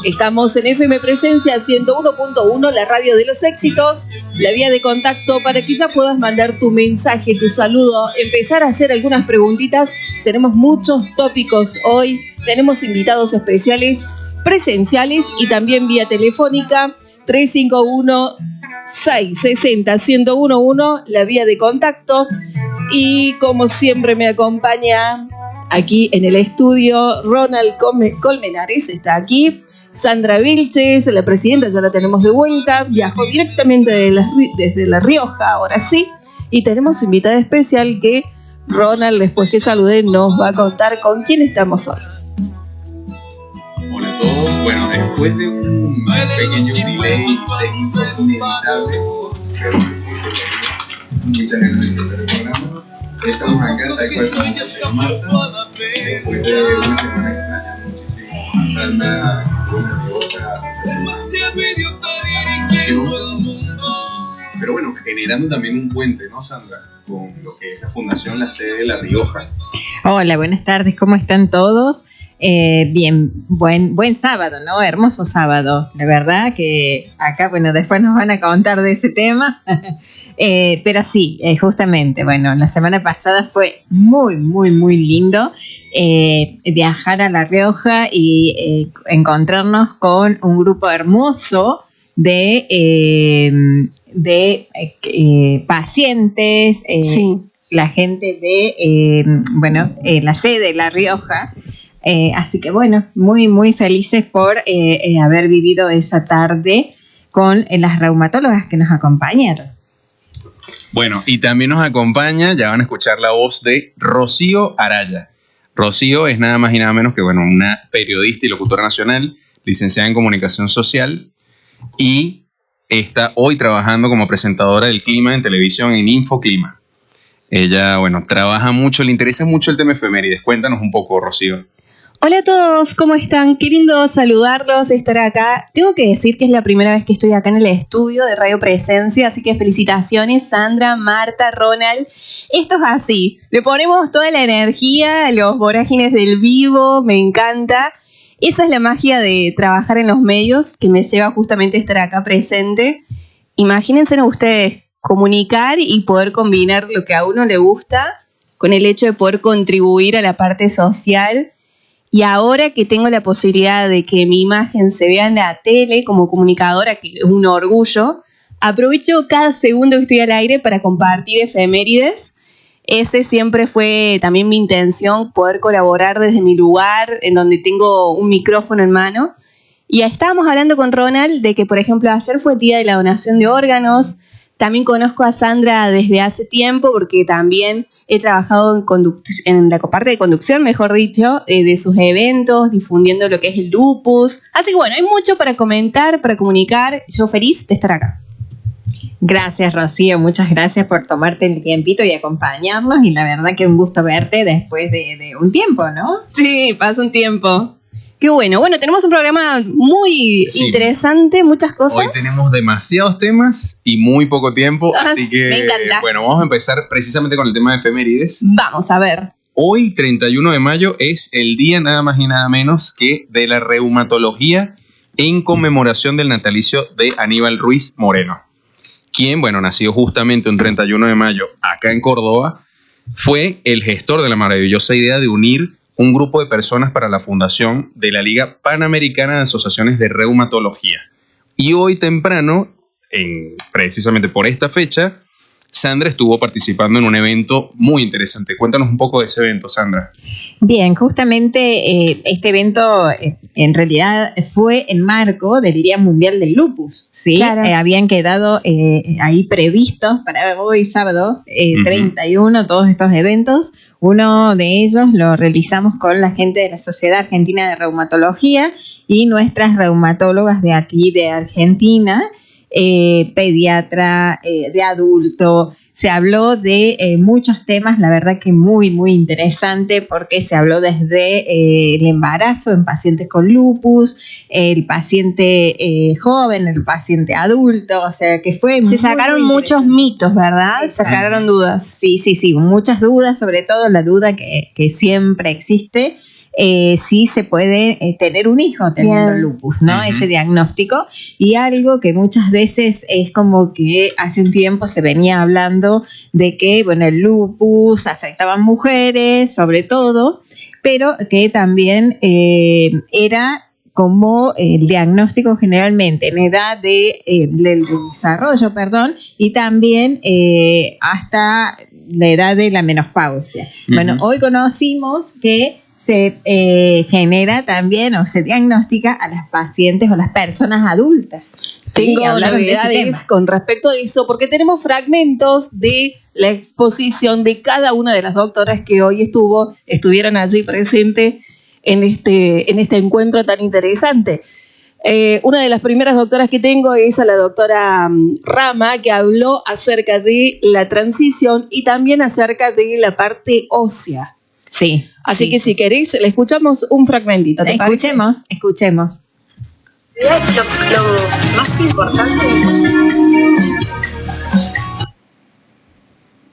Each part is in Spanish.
Estamos en FM Presencia 101.1, la radio de los éxitos, la vía de contacto para que ya puedas mandar tu mensaje, tu saludo, empezar a hacer algunas preguntitas. Tenemos muchos tópicos hoy, tenemos invitados especiales, presenciales y también vía telefónica. 351-660-1011, la vía de contacto. Y como siempre me acompaña aquí en el estudio Ronald Colmenares, está aquí. Sandra Vilches, la presidenta, ya la tenemos de vuelta, viajó directamente desde La Rioja, ahora sí. Y tenemos invitada especial que Ronald, después que salude, nos va a contar con quién estamos hoy. Hola a todos, bueno, después de un pequeño delay técnico inevitable, muchas ganas de empezar el programa. Estamos acá, tal cual como se Marta, después de una semana extrañando muchísimo a Sandra con la Rioja, pero bueno, generando también un puente, ¿no, Sandra? Con lo que es la Fundación La Sede de La Rioja. Hola, buenas tardes, ¿cómo están todos? Bien, buen sábado, ¿no? Hermoso sábado, la verdad que acá, bueno, después nos van a contar de ese tema, pero sí, justamente, bueno, la semana pasada fue muy lindo viajar a La Rioja y encontrarnos con un grupo hermoso de pacientes, sí. La gente de, la sede de La Rioja. Así que bueno, muy felices por haber vivido esa tarde con las reumatólogas que nos acompañaron. Bueno, y también nos acompaña, ya van a escuchar la voz de Rocío Araya. Rocío es nada más y nada menos que, bueno, una periodista y locutora nacional, licenciada en comunicación social, y está hoy trabajando como presentadora del clima en televisión en Infoclima. Ella, bueno, trabaja mucho, le interesa mucho el tema efemérides. Cuéntanos un poco, Rocío. Hola a todos, ¿cómo están? Qué lindo saludarlos, estar acá. Tengo que decir que es la primera vez que estoy acá en el estudio de Radio Presencia, así que felicitaciones, Sandra, Marta, Ronald. Esto es así, le ponemos toda la energía, los vorágines del vivo, me encanta. Esa es la magia de trabajar en los medios, que me lleva justamente a estar acá presente. Imagínense ustedes, comunicar y poder combinar lo que a uno le gusta con el hecho de poder contribuir a la parte social. Y ahora que tengo la posibilidad de que mi imagen se vea en la tele como comunicadora, que es un orgullo, aprovecho cada segundo que estoy al aire para compartir efemérides. Ese siempre fue también mi intención, poder colaborar desde mi lugar, en donde tengo un micrófono en mano. Y estábamos hablando con Ronald de que, por ejemplo, ayer fue el día de la donación de órganos. También conozco a Sandra desde hace tiempo porque también he trabajado en la parte de conducción, mejor dicho, de sus eventos, difundiendo lo que es el lupus. Así que bueno, hay mucho para comentar, para comunicar. Yo feliz de estar acá. Gracias, Rocío, muchas gracias por tomarte el tiempito y acompañarnos. Y la verdad que un gusto verte después de un tiempo, ¿no? Sí, pasa un tiempo. Qué bueno. Bueno, tenemos un programa muy interesante, muchas cosas. Hoy tenemos demasiados temas y muy poco tiempo, así que me encanta. Bueno, vamos a empezar precisamente con el tema de efemérides. Vamos a ver. Hoy, 31 de mayo, es el día nada más y nada menos que de la reumatología en conmemoración del natalicio de Aníbal Ruiz Moreno, quien, bueno, nació justamente un 31 de mayo acá en Córdoba, fue el gestor de la maravillosa idea de unir un grupo de personas para la fundación de la Liga Panamericana de Asociaciones de Reumatología. Y hoy temprano, precisamente por esta fecha, Sandra estuvo participando en un evento muy interesante. Cuéntanos un poco de ese evento, Sandra. Bien, justamente este evento en realidad fue en marco del Día Mundial del Lupus, ¿sí? Claro. Habían quedado ahí previstos para hoy sábado 31 todos estos eventos. Uno de ellos lo realizamos con la gente de la Sociedad Argentina de Reumatología y nuestras reumatólogas de aquí de Argentina, pediatra, de adulto. Se habló de muchos temas, la verdad que muy interesante, porque se habló desde el embarazo en pacientes con lupus, el paciente joven, el paciente adulto, o sea que fue se sacaron muchos mitos, ¿verdad? Sacaron dudas. Sí, muchas dudas, sobre todo la duda que siempre existe. sí se puede tener un hijo teniendo lupus, ¿no? Ese diagnóstico. Y algo que muchas veces es como que hace un tiempo se venía hablando de que, bueno, el lupus afectaba a mujeres, sobre todo, pero que también era como el diagnóstico generalmente en edad del desarrollo, y también hasta la edad de la menopausia. Bueno, hoy conocimos que se genera también o se diagnostica a las pacientes o las personas adultas. Tengo novedades con respecto a eso, porque tenemos fragmentos de la exposición de cada una de las doctoras que hoy estuvieron allí presentes en este encuentro tan interesante. Una de las primeras doctoras que tengo es a la doctora Rama, que habló acerca de la transición y también acerca de la parte ósea. Sí. Así que si queréis, le escuchamos un fragmentito. ¿Te parece? Escuchemos. Lo más importante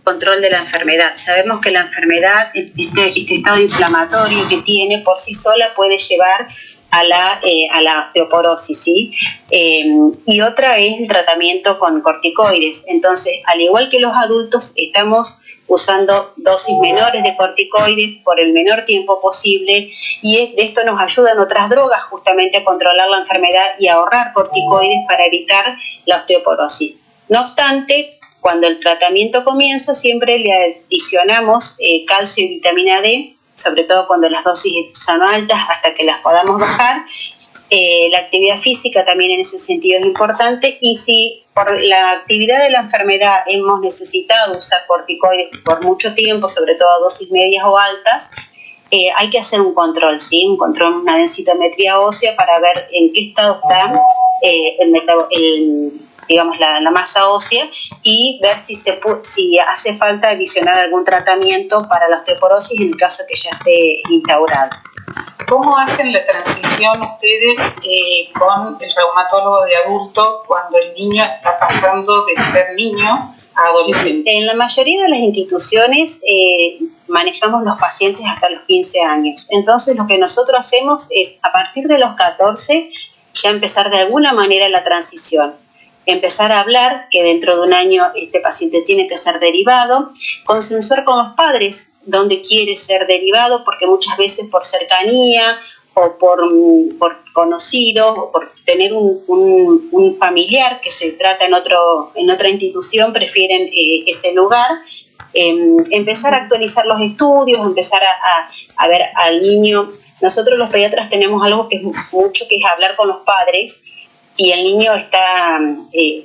control de la enfermedad. Sabemos que la enfermedad, este estado inflamatorio que tiene por sí sola puede llevar a la osteoporosis, ¿sí? Y otra es el tratamiento con corticoides. Entonces, al igual que los adultos, estamos usando dosis menores de corticoides por el menor tiempo posible, y de esto nos ayudan otras drogas justamente a controlar la enfermedad y a ahorrar corticoides para evitar la osteoporosis. No obstante, cuando el tratamiento comienza, siempre le adicionamos calcio y vitamina D, sobre todo cuando las dosis son altas, hasta que las podamos bajar. La actividad física también en ese sentido es importante, y si por la actividad de la enfermedad hemos necesitado usar corticoides por mucho tiempo, sobre todo a dosis medias o altas, hay que hacer un control, ¿sí? Un control, una densitometría ósea para ver en qué estado está la masa ósea, y ver si hace falta adicionar algún tratamiento para la osteoporosis en el caso que ya esté instaurado. ¿Cómo hacen la transición ustedes con el reumatólogo de adulto cuando el niño está pasando de ser niño a adolescente? En la mayoría de las instituciones manejamos los pacientes hasta los 15 años. Entonces lo que nosotros hacemos es, a partir de los 14, ya empezar de alguna manera la transición. Empezar a hablar que dentro de un año este paciente tiene que ser derivado, consensuar con los padres dónde quiere ser derivado, porque muchas veces por cercanía o por conocido o por tener un familiar que se trata en otra institución, prefieren ese lugar. Empezar a actualizar los estudios, empezar a ver al niño. Nosotros los pediatras tenemos algo que es hablar con los padres, y el niño está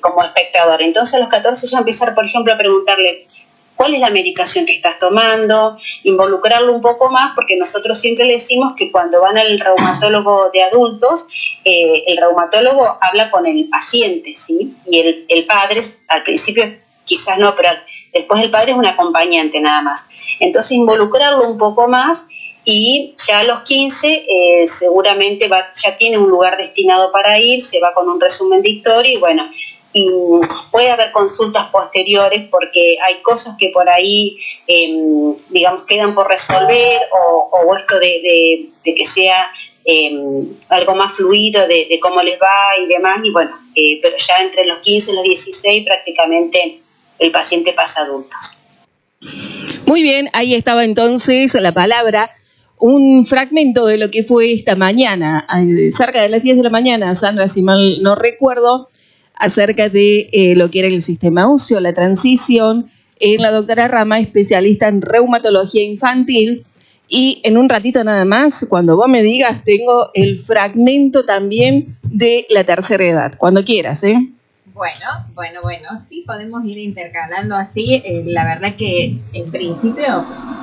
como espectador. Entonces a los 14 ya empezar, por ejemplo, a preguntarle cuál es la medicación que estás tomando, involucrarlo un poco más, porque nosotros siempre le decimos que cuando van al reumatólogo de adultos, el reumatólogo habla con el paciente, ¿sí? Y el padre, al principio quizás no, pero después el padre es un acompañante nada más. Entonces involucrarlo un poco más, y ya a los 15 seguramente ya tiene un lugar destinado para ir, se va con un resumen de historia, y bueno, puede haber consultas posteriores porque hay cosas que por ahí quedan por resolver, o esto de que sea algo más fluido de cómo les va y demás, y bueno, pero ya entre los 15 y los 16 prácticamente el paciente pasa a adultos. Muy bien, ahí estaba entonces la palabra. Un fragmento de lo que fue esta mañana, cerca de las 10 de la mañana, Sandra, si mal no recuerdo, acerca de lo que era el sistema óseo, la transición, la doctora Rama, especialista en reumatología infantil, y en un ratito nada más, cuando vos me digas, tengo el fragmento también de la tercera edad, cuando quieras, ¿eh? Bueno, sí, podemos ir intercalando así. La verdad que en principio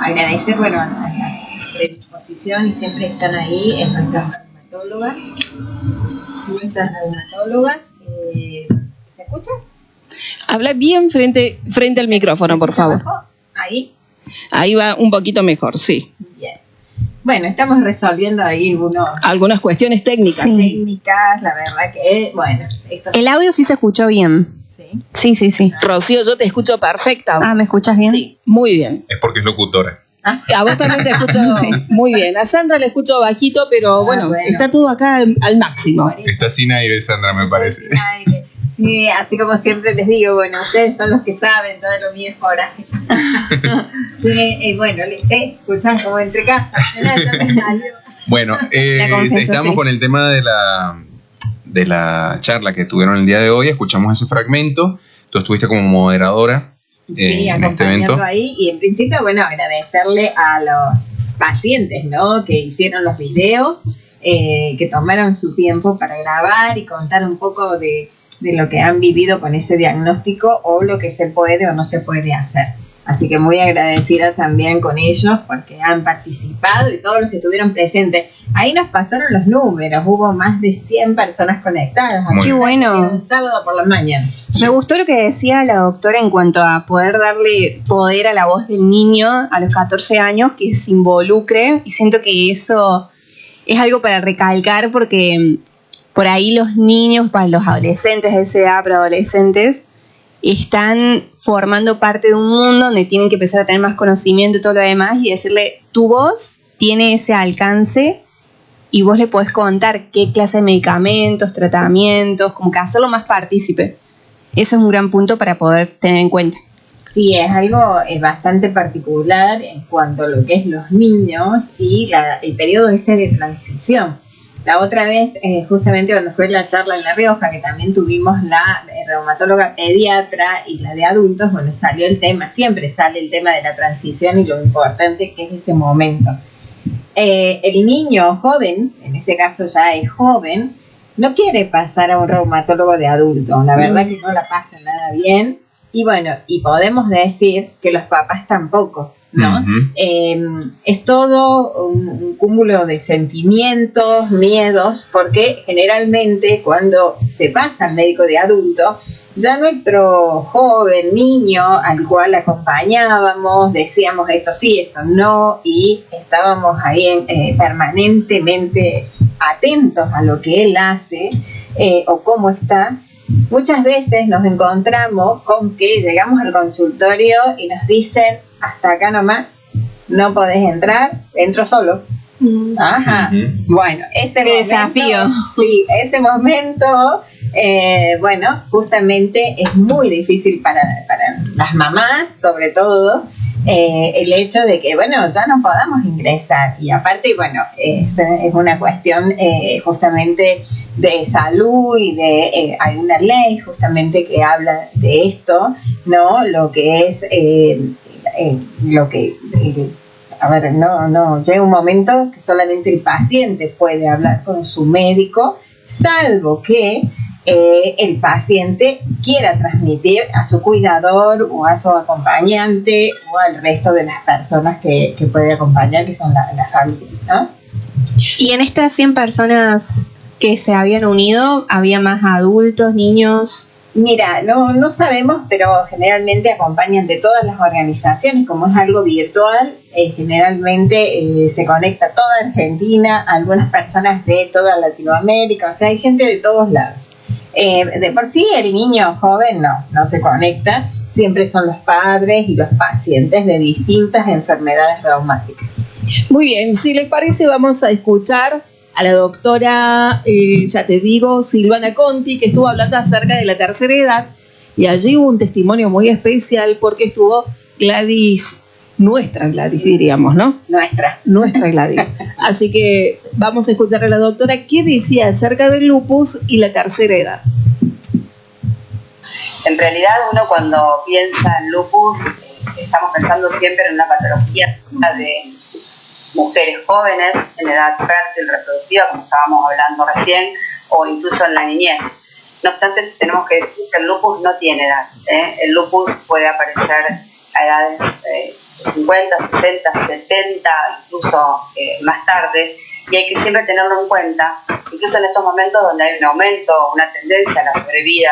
agradecer, a predisposición, y siempre están ahí en nuestras reumatólogas. ¿Se escucha? Habla bien frente al micrófono, por favor. Ahí va un poquito mejor, sí. Bien. Bueno, estamos resolviendo ahí algunas cuestiones técnicas. Sí. Técnicas, la verdad que, El audio sí se escuchó bien. Sí. Sí. Rocío, yo te escucho perfecta. ¿Me escuchas bien? Sí, muy bien. Es porque es locutora. A vos también te escucho muy bien. A Sandra le escucho bajito, pero bueno, está todo acá al máximo. Está sin aire, Sandra, me parece. Sin aire. Sí, así como siempre les digo, bueno, ustedes son los que saben, todo lo mío es coraje. Sí, bueno, escuchan como entre casas. Bueno, estamos con el tema de la charla que tuvieron el día de hoy. Escuchamos ese fragmento. Tú estuviste como moderadora en este evento. Ahí, y en principio, bueno, agradecerle a los pacientes, ¿no? Que hicieron los videos, que tomaron su tiempo para grabar y contar un poco de lo que han vivido con ese diagnóstico o lo que se puede o no se puede hacer. Así que muy agradecida también con ellos porque han participado y todos los que estuvieron presentes. Ahí nos pasaron los números, hubo más de 100 personas conectadas. Qué bueno. Un sábado por la mañana. Me gustó lo que decía la doctora en cuanto a poder darle poder a la voz del niño a los 14 años, que se involucre, y siento que eso es algo para recalcar porque por ahí los niños, para los adolescentes de esa edad, preadolescentes, están formando parte de un mundo donde tienen que empezar a tener más conocimiento y todo lo demás, y decirle, tu voz tiene ese alcance y vos le podés contar qué clase de medicamentos, tratamientos, como que hacerlo más partícipe. Eso es un gran punto para poder tener en cuenta. Sí, es algo bastante particular en cuanto a lo que es los niños y el periodo ese de transición. La otra vez, justamente cuando fue la charla en La Rioja, que también tuvimos la reumatóloga pediatra y la de adultos, bueno, salió el tema, siempre sale el tema de la transición y lo importante que es ese momento. El niño joven, en ese caso ya es joven, no quiere pasar a un reumatólogo de adulto, la verdad que no la pasa nada bien. Y bueno, y podemos decir que los papás tampoco, ¿no? Uh-huh. Es todo un cúmulo de sentimientos, miedos, porque generalmente cuando se pasa al médico de adulto, ya nuestro joven niño al cual acompañábamos, decíamos esto sí, esto no, y estábamos ahí permanentemente atentos a lo que él hace o cómo está. Muchas veces nos encontramos con que llegamos al consultorio y nos dicen, hasta acá nomás, no podés entrar, entro solo. Ajá. Bueno, ese desafío. Sí, ese momento, bueno, justamente es muy difícil para las mamás, sobre todo, el hecho de que, bueno, ya no podamos ingresar. Y aparte, bueno, es una cuestión justamente de salud y hay una ley justamente que habla de esto, ¿no? Lo que es llega un momento que solamente el paciente puede hablar con su médico, salvo que el paciente quiera transmitir a su cuidador o a su acompañante o al resto de las personas que puede acompañar, que son la familia, ¿no? Y en estas 100 personas que se habían unido, ¿había más adultos, niños? Mira, no sabemos, pero generalmente acompañan de todas las organizaciones, como es algo virtual, generalmente se conecta toda Argentina, algunas personas de toda Latinoamérica, o sea, hay gente de todos lados. De por sí el niño joven no se conecta, siempre son los padres y los pacientes de distintas enfermedades reumáticas. Muy bien, si les parece vamos a escuchar a la doctora, ya te digo, Silvana Conti, que estuvo hablando acerca de la tercera edad, y allí hubo un testimonio muy especial porque estuvo Gladys, nuestra Gladys diríamos, ¿no? Nuestra Gladys. Así que vamos a escuchar a la doctora qué decía acerca del lupus y la tercera edad. En realidad uno cuando piensa en lupus, estamos pensando siempre en una patología de mujeres jóvenes en edad fértil reproductiva, como estábamos hablando recién, o incluso en la niñez. No obstante, tenemos que decir que el lupus no tiene edad. El lupus puede aparecer a edades de 50, 60, 70, incluso más tarde, y hay que siempre tenerlo en cuenta, incluso en estos momentos donde hay un aumento, una tendencia a la sobrevida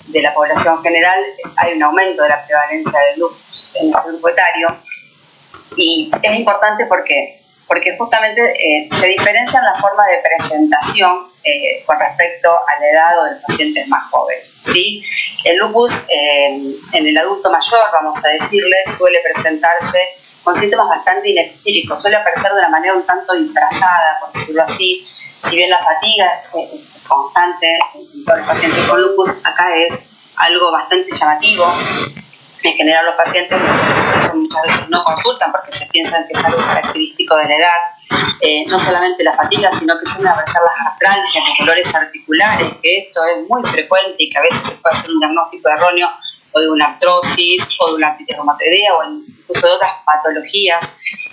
de la población general, hay un aumento de la prevalencia del lupus en el grupo etario, y es importante porque justamente se diferencia en la forma de presentación con respecto a la edad o de los pacientes más jóvenes, ¿sí? El lupus en el adulto mayor, vamos a decirle, suele presentarse con síntomas bastante inespecíficos. Suele aparecer de una manera un tanto disfrazada, por decirlo así. Si bien la fatiga es constante en todos los pacientes con lupus, acá es algo bastante llamativo. En general los pacientes muchas veces no consultan porque se piensan que es algo característico de la edad. No solamente la fatiga, sino que suelen aparecer las artralgias, los dolores articulares, que esto es muy frecuente y que a veces se puede hacer un diagnóstico erróneo o de una artrosis o de una artritis reumatoidea o incluso de otras patologías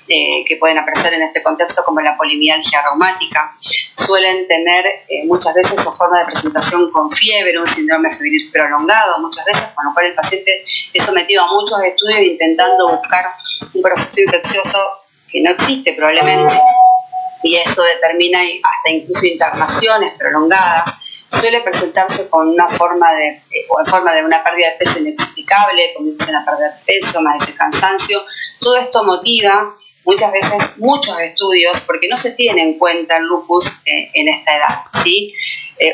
que pueden aparecer en este contexto, como la polimialgia reumática. Suelen tener muchas veces su forma de presentación con fiebre, un síndrome febril prolongado, muchas veces, con lo cual el paciente es sometido a muchos estudios intentando buscar un proceso infeccioso que no existe probablemente, y eso determina hasta incluso internaciones prolongadas. Suele presentarse con una forma o en forma de una pérdida de peso inexplicable, comienzan a perder peso, más ese cansancio. Todo esto motiva muchas veces muchos estudios porque no se tiene en cuenta el lupus en esta edad, ¿sí?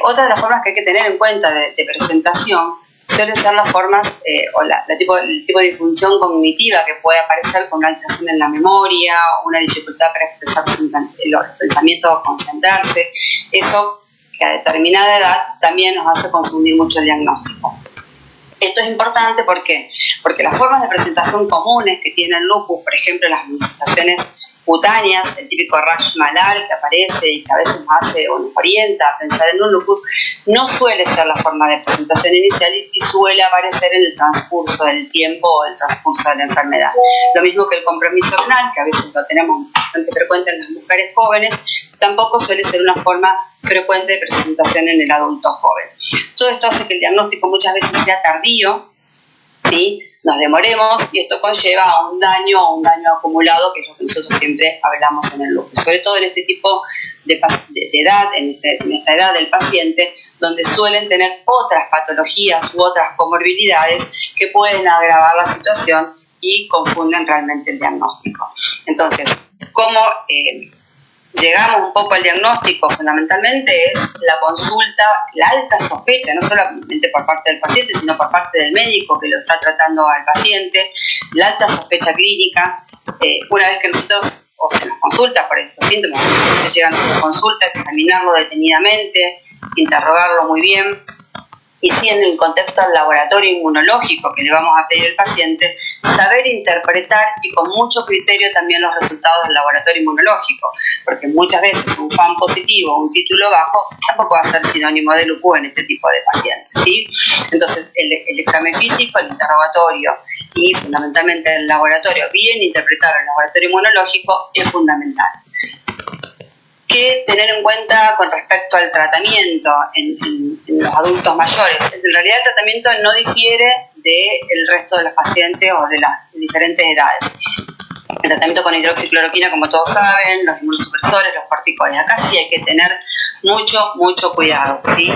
Otra de las formas que hay que tener en cuenta de presentación suelen ser las formas o el tipo de disfunción cognitiva que puede aparecer con una alteración en la memoria o una dificultad para expresar los pensamientos o concentrarse. Eso que a determinada edad también nos hace confundir mucho el diagnóstico. Esto es importante porque las formas de presentación comunes que tiene el lupus, por ejemplo las manifestaciones cutáneas, el típico rash malar que aparece y que a veces nos hace o nos orienta a pensar en un lupus, no suele ser la forma de presentación inicial y suele aparecer en el transcurso del tiempo o el transcurso de la enfermedad. Lo mismo que el compromiso renal, que a veces lo tenemos bastante frecuente en las mujeres jóvenes, tampoco suele ser una forma frecuente de presentación en el adulto joven. Todo esto hace que el diagnóstico muchas veces sea tardío, ¿sí? Nos demoremos y esto conlleva a un daño acumulado, que es lo que nosotros siempre hablamos en el lupus, sobre todo en este tipo de edad, en esta edad del paciente, donde suelen tener otras patologías u otras comorbilidades que pueden agravar la situación y confunden realmente el diagnóstico. Entonces, ¿cómo llegamos un poco al diagnóstico? Fundamentalmente es la consulta, la alta sospecha, no solamente por parte del paciente, sino por parte del médico que lo está tratando al paciente, la alta sospecha clínica. Una vez que nosotros o se nos consulta por estos síntomas, se llegan a nuestra consulta, examinarlo detenidamente, interrogarlo muy bien, y si en el contexto del laboratorio inmunológico que le vamos a pedir al paciente, saber interpretar y con mucho criterio también los resultados del laboratorio inmunológico, porque muchas veces un FAM positivo o un título bajo tampoco va a ser sinónimo de lupus en este tipo de pacientes, ¿sí? Entonces el examen físico, el interrogatorio y fundamentalmente el laboratorio, bien interpretar el laboratorio inmunológico es fundamental. ¿Qué tener en cuenta con respecto al tratamiento en los adultos mayores? En realidad el tratamiento no difiere del resto de los pacientes o de las diferentes edades. El tratamiento con hidroxicloroquina, como todos saben, los inmunosupresores, los corticoides, acá sí hay que tener mucho cuidado, ¿sí?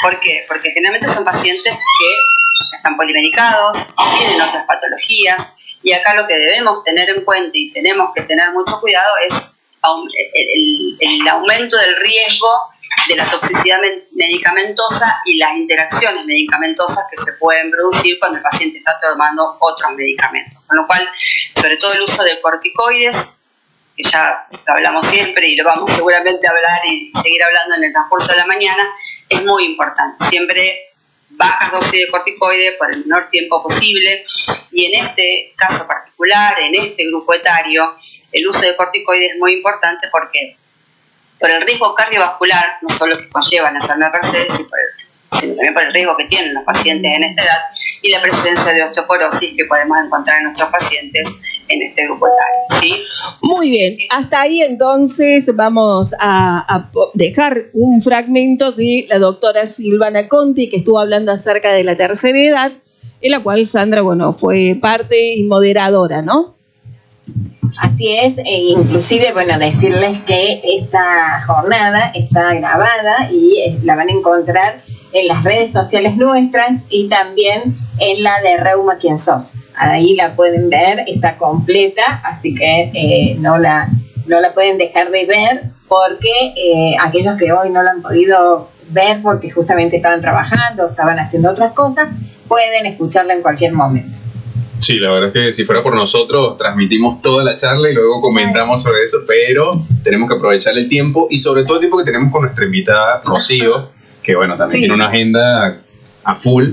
¿Por qué? Porque generalmente son pacientes que están polimedicados, tienen otras patologías, y acá lo que debemos tener en cuenta y tenemos que tener mucho cuidado es el aumento del riesgo de la toxicidad medicamentosa y las interacciones medicamentosas que se pueden producir cuando el paciente está tomando otros medicamentos. Con lo cual, sobre todo el uso de corticoides, que ya lo hablamos siempre y lo vamos seguramente a hablar y seguir hablando en el transcurso de la mañana, es muy importante. Siempre bajas dosis de corticoides por el menor tiempo posible, y en este caso particular, en este grupo etario, el uso de corticoides es muy importante porque por el riesgo cardiovascular, no solo que conlleva la enfermedad per se, sino también por el riesgo que tienen los pacientes en esta edad y la presencia de osteoporosis que podemos encontrar en nuestros pacientes en este grupo etario, ¿sí? Muy bien, hasta ahí entonces vamos a dejar un fragmento de la doctora Silvana Conti, que estuvo hablando acerca de la tercera edad, en la cual Sandra, fue parte y moderadora, ¿no? Así es, inclusive, decirles que esta jornada está grabada y la van a encontrar en las redes sociales nuestras y también en la de Reuma Quien Sos. Ahí la pueden ver, está completa, así que no la pueden dejar de ver, porque aquellos que hoy no la han podido ver porque justamente estaban trabajando o estaban haciendo otras cosas, pueden escucharla en cualquier momento. Sí, la verdad es que si fuera por nosotros, transmitimos toda la charla y luego comentamos sobre eso, pero tenemos que aprovechar el tiempo y sobre todo el tiempo que tenemos con nuestra invitada Rocío, que bueno, también tiene una agenda a full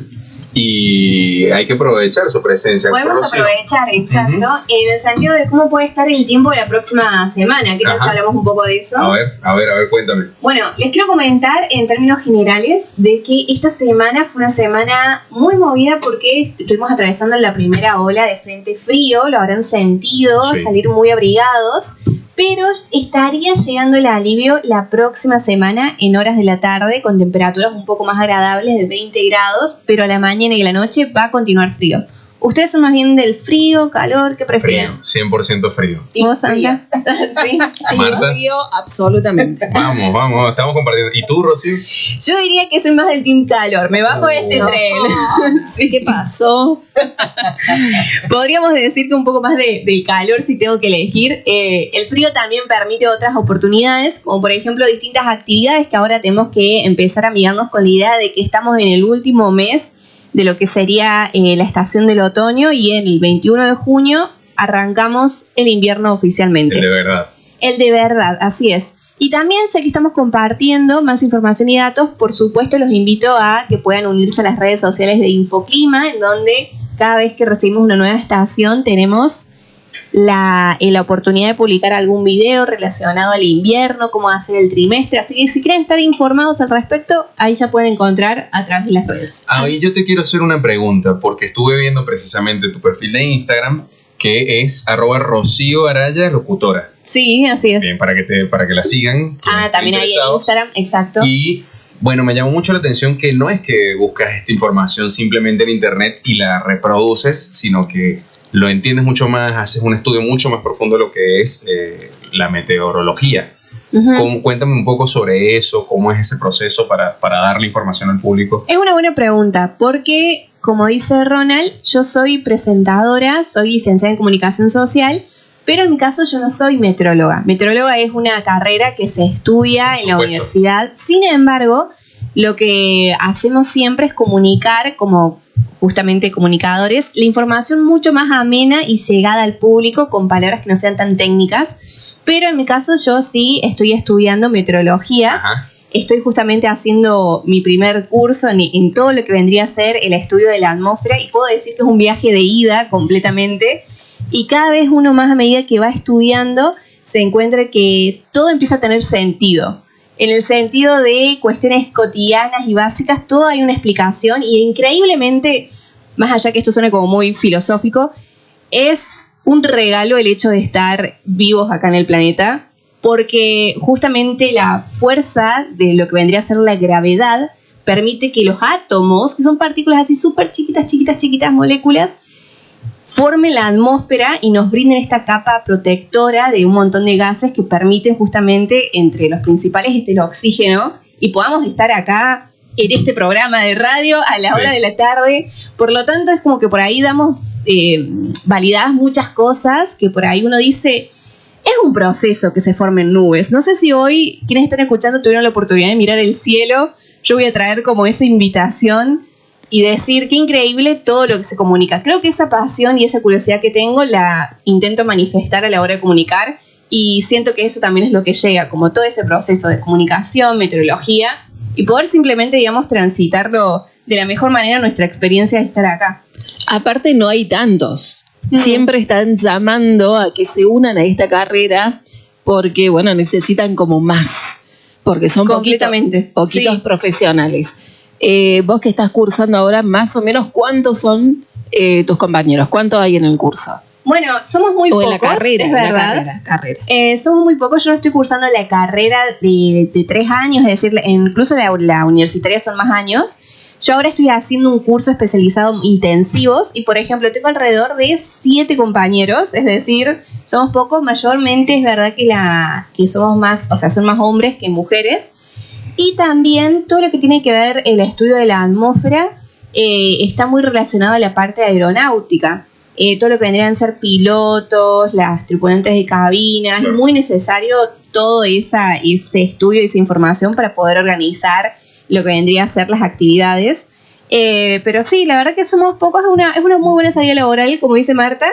y hay que aprovechar su presencia. Podemos aprovechar, exacto, en el sentido de cómo puede estar el tiempo de la próxima semana. ¿Qué tal si hablamos un poco de eso? A ver, cuéntame. Bueno, les quiero comentar en términos generales de que esta semana fue una semana muy movida porque estuvimos atravesando la primera ola de frente frío, lo habrán sentido, salir muy abrigados, pero estaría llegando el alivio la próxima semana en horas de la tarde con temperaturas un poco más agradables de 20 grados, pero a la mañana y a la noche va a continuar frío. ¿Ustedes son más bien del frío, calor? ¿Qué prefieren? Frío, 100% frío. ¿Y vos, Sandra? Sí. Marta. Frío, absolutamente. Vamos, estamos compartiendo. ¿Y tú, Rocío? Yo diría que soy más del team calor. Me bajo de este tren. Sí. ¿Qué pasó? Podríamos decir que un poco más del calor si tengo que elegir. El frío también permite otras oportunidades, como por ejemplo distintas actividades que ahora tenemos que empezar a mirarnos con la idea de que estamos en el último mes de lo que sería la estación del otoño y el 21 de junio arrancamos el invierno oficialmente. El de verdad. El de verdad, así es. Y también, ya que estamos compartiendo más información y datos, por supuesto los invito a que puedan unirse a las redes sociales de Infoclima, en donde cada vez que recibimos una nueva estación tenemos la oportunidad de publicar algún video relacionado al invierno, cómo va a ser el trimestre. Así que si quieren estar informados al respecto, ahí ya pueden encontrar a través de las redes. Ahí yo te quiero hacer una pregunta, porque estuve viendo precisamente tu perfil de Instagram, que es @RocíoAraya Locutora. Sí, así es. Bien, para que la sigan. También ahí en Instagram, exacto. Y bueno, me llamó mucho la atención que no es que buscas esta información simplemente en internet y la reproduces, sino que lo entiendes mucho más, haces un estudio mucho más profundo de lo que es la meteorología. Cuéntame un poco sobre eso, cómo es ese proceso para darle información al público. Es una buena pregunta, porque como dice Ronald, yo soy presentadora, soy licenciada en comunicación social, pero en mi caso yo no soy meteoróloga. Meteoróloga es una carrera que se estudia en la universidad. Sin embargo, lo que hacemos siempre es comunicar, como justamente comunicadores, la información mucho más amena y llegada al público con palabras que no sean tan técnicas. Pero en mi caso yo sí estoy estudiando meteorología. Estoy justamente haciendo mi primer curso en todo lo que vendría a ser el estudio de la atmósfera y puedo decir que es un viaje de ida completamente. Y cada vez uno más, a medida que va estudiando, se encuentra que todo empieza a tener sentido. En el sentido de cuestiones cotidianas y básicas, todo hay una explicación y increíblemente, más allá que esto suene como muy filosófico, es un regalo el hecho de estar vivos acá en el planeta, porque justamente la fuerza de lo que vendría a ser la gravedad permite que los átomos, que son partículas así súper chiquitas, moléculas, formen la atmósfera y nos brinden esta capa protectora de un montón de gases que permiten justamente, entre los principales, el oxígeno, y podamos estar acá en este programa de radio a la hora de la tarde. Por lo tanto, es como que por ahí damos validadas muchas cosas que por ahí uno dice, es un proceso que se formen nubes. No sé si hoy, quienes están escuchando, tuvieron la oportunidad de mirar el cielo. Yo voy a traer como esa invitación y decir qué increíble todo lo que se comunica. Creo que esa pasión y esa curiosidad que tengo la intento manifestar a la hora de comunicar y siento que eso también es lo que llega, como todo ese proceso de comunicación, meteorología y poder simplemente, digamos, transitarlo de la mejor manera nuestra experiencia de estar acá. Aparte no hay tantos. Siempre están llamando a que se unan a esta carrera porque, bueno, necesitan como más. Porque son poquitos profesionales. Vos que estás cursando ahora, más o menos, ¿cuántos son tus compañeros? ¿Cuántos hay en el curso? Bueno, somos muy pocos, en la carrera, es verdad. carrera. Somos muy pocos, yo no estoy cursando la carrera de 3 años, es decir, incluso la universitaria son más años. Yo ahora estoy haciendo un curso especializado en intensivos y, por ejemplo, tengo alrededor de 7 compañeros, es decir, somos pocos, mayormente es verdad que somos más, o sea, son más hombres que mujeres. Y también todo lo que tiene que ver el estudio de la atmósfera está muy relacionado a la parte aeronáutica. Todo lo que vendrían a ser pilotos, las tripulantes de cabina, es muy necesario todo ese estudio y esa información para poder organizar lo que vendría a ser las actividades. Pero sí, la verdad que somos pocos, es una muy buena salida laboral, como dice Marta,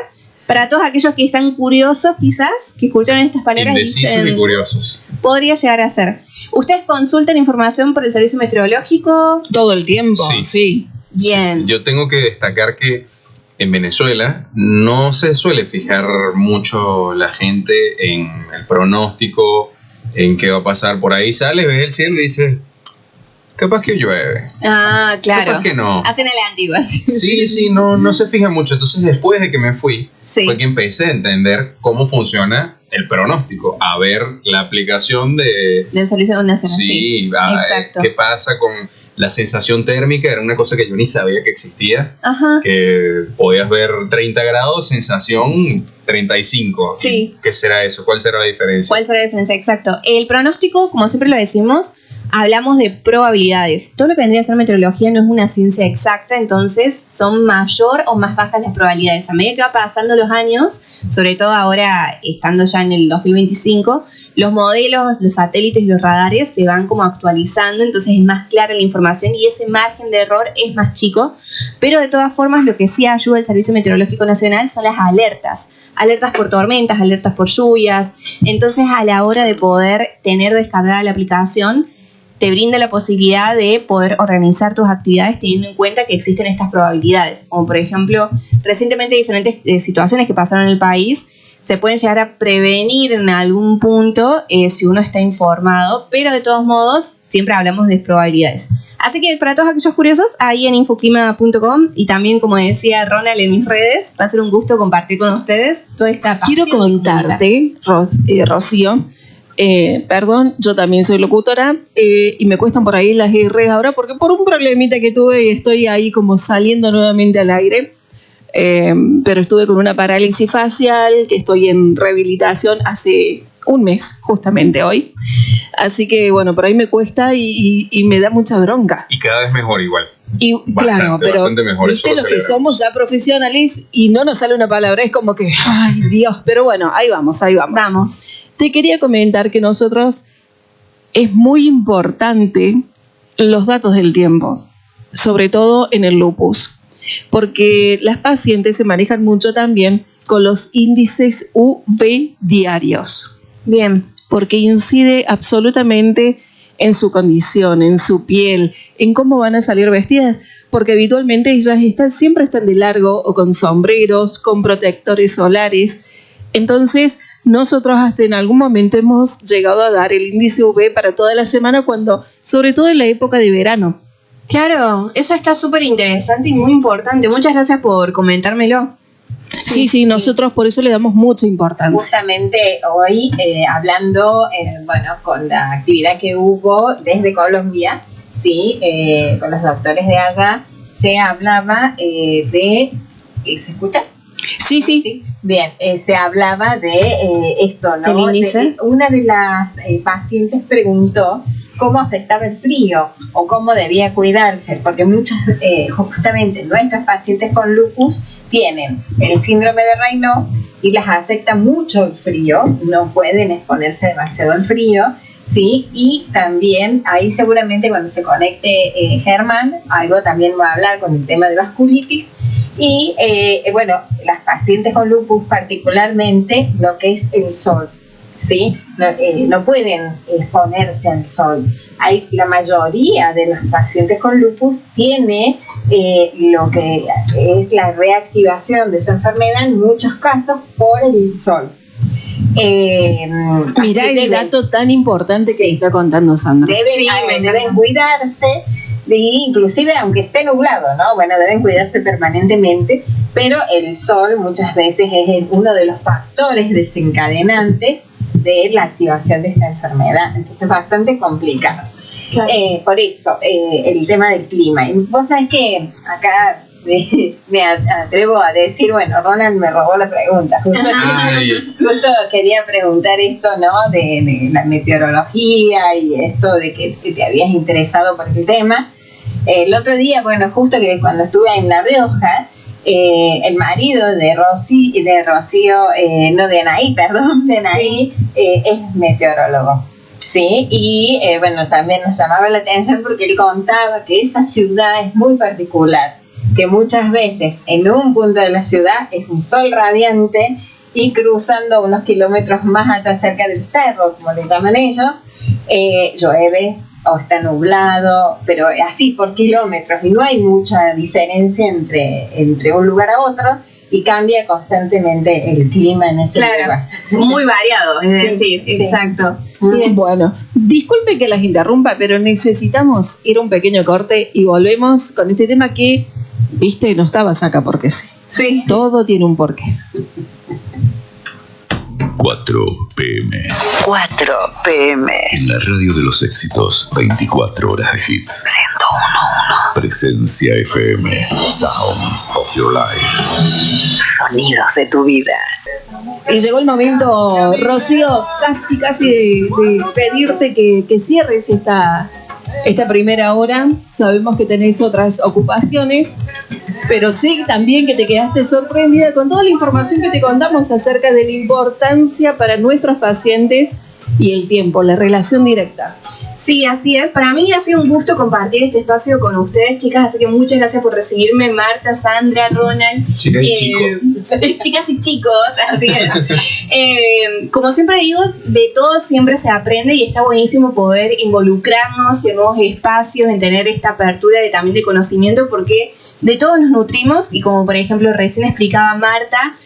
para todos aquellos que están curiosos quizás, que escucharon estas palabras. Indecisos y curiosos. Podría llegar a ser. ¿Ustedes consultan información por el servicio meteorológico? Todo el tiempo, sí. Bien. Yo tengo que destacar que en Venezuela no se suele fijar mucho la gente en el pronóstico, en qué va a pasar. Por ahí sale, ve el cielo y dice, capaz que llueve. Ah, claro. Capaz que no. Hacen a la antigua. Sí, no se fija mucho. Entonces, después de que me fui, fue que empecé a entender cómo funciona el pronóstico, a ver la aplicación del Servicio Nacional. Sí, exacto. ¿Qué pasa con la sensación térmica? Era una cosa que yo ni sabía que existía. Ajá. Que podías ver 30 grados, sensación 35. Sí. ¿Qué será eso? ¿Cuál será la diferencia? ¿Cuál será la diferencia? Exacto. El pronóstico, como siempre lo decimos, hablamos de probabilidades. Todo lo que vendría a ser meteorología no es una ciencia exacta, entonces son mayor o más bajas las probabilidades. A medida que va pasando los años, sobre todo ahora estando ya en el 2025, los modelos, los satélites y los radares se van como actualizando, entonces es más clara la información y ese margen de error es más chico. Pero de todas formas, lo que sí ayuda el Servicio Meteorológico Nacional son las alertas. Alertas por tormentas, alertas por lluvias. Entonces, a la hora de poder tener descargada la aplicación, te brinda la posibilidad de poder organizar tus actividades teniendo en cuenta que existen estas probabilidades. Como por ejemplo, recientemente diferentes situaciones que pasaron en el país se pueden llegar a prevenir en algún punto si uno está informado, pero de todos modos siempre hablamos de probabilidades. Así que para todos aquellos curiosos, ahí en infoclima.com y también, como decía Ronald, en mis redes, va a ser un gusto compartir con ustedes toda esta pasión. Quiero contarte, Rocío, perdón, yo también soy locutora y me cuestan por ahí las R ahora porque por un problemita que tuve y estoy ahí como saliendo nuevamente al aire, pero estuve con una parálisis facial que estoy en rehabilitación hace un mes, justamente hoy, así que bueno, por ahí me cuesta y me da mucha bronca. Y cada vez mejor igual. Y claro, pero viste los que somos ya profesionales y no nos sale una palabra, es como que, ay Dios, pero bueno, ahí vamos. Vamos. Te quería comentar que nosotros es muy importante los datos del tiempo, sobre todo en el lupus, porque las pacientes se manejan mucho también con los índices UV diarios. Bien. Porque incide absolutamente en su condición, en su piel, en cómo van a salir vestidas, porque habitualmente ellas siempre están de largo o con sombreros, con protectores solares. Entonces, nosotros hasta en algún momento hemos llegado a dar el índice UV para toda la semana, sobre todo en la época de verano. Claro, eso está súper interesante y muy importante. Muchas gracias por comentármelo. Sí, nosotros por eso le damos mucha importancia. Justamente hoy, hablando con la actividad que hubo desde Colombia, con los doctores de allá, se hablaba de... ¿Se escucha? Sí. Bien, se hablaba de esto, ¿no? ¿El índice? Una de las pacientes preguntó cómo afectaba el frío o cómo debía cuidarse, porque muchas, justamente nuestras pacientes con lupus tienen el síndrome de Raynaud y las afecta mucho el frío, no pueden exponerse demasiado al frío, ¿sí? Y también ahí seguramente cuando se conecte Germán, algo también va a hablar con el tema de vasculitis. Y las pacientes con lupus particularmente lo que es el sol, ¿sí? No pueden exponerse al sol. La mayoría de las pacientes con lupus tiene lo que es la reactivación de su enfermedad en muchos casos por el sol. Mirá el dato tan importante que está contando Sandra. Deben cuidarse. Inclusive aunque esté nublado, ¿no? Bueno, deben cuidarse permanentemente, pero el sol muchas veces es uno de los factores desencadenantes de la activación de esta enfermedad, entonces es bastante complicado. Claro. Por eso, el tema del clima. Y vos sabés que acá me atrevo a decir, Ronald me robó la pregunta. Justo quería preguntar esto, ¿no? De la meteorología y esto de que te habías interesado por el tema. El otro día, justo que cuando estuve en La Rioja, el marido de Anaí, es meteorólogo. Sí, y bueno, también nos llamaba la atención porque él contaba que esa ciudad es muy particular, que muchas veces en un punto de la ciudad es un sol radiante y cruzando unos kilómetros más allá cerca del cerro, como le llaman ellos, llueve o está nublado, pero así por kilómetros, y no hay mucha diferencia entre un lugar a otro, y cambia constantemente el clima en ese lugar. Muy variado, es decir, sí. Exacto. Bien. Bueno, disculpe que las interrumpa, pero necesitamos ir a un pequeño corte y volvemos con este tema que, viste, no estabas acá porque sí. Sí. Todo tiene un porqué. 4 p.m. 4 p.m. En la radio de los éxitos, 24 horas de hits. 101.1. Presencia FM. Sounds of your life. Sonidos de tu vida. Y llegó el momento, Rocío, casi de pedirte que cierres esta primera hora. Sabemos que tenés otras ocupaciones, pero sé también que te quedaste sorprendida con toda la información que te contamos acerca de la importancia para nuestros pacientes y el tiempo, la relación directa. Sí, así es. Para mí ha sido un gusto compartir este espacio con ustedes, chicas, así que muchas gracias por recibirme, Marta, Sandra, Ronald. Chicas y chicos. Chicas y chicos, así es. Como siempre digo, de todo siempre se aprende y está buenísimo poder involucrarnos en nuevos espacios, en tener esta apertura también de conocimiento, porque de todos nos nutrimos y como por ejemplo recién explicaba Marta,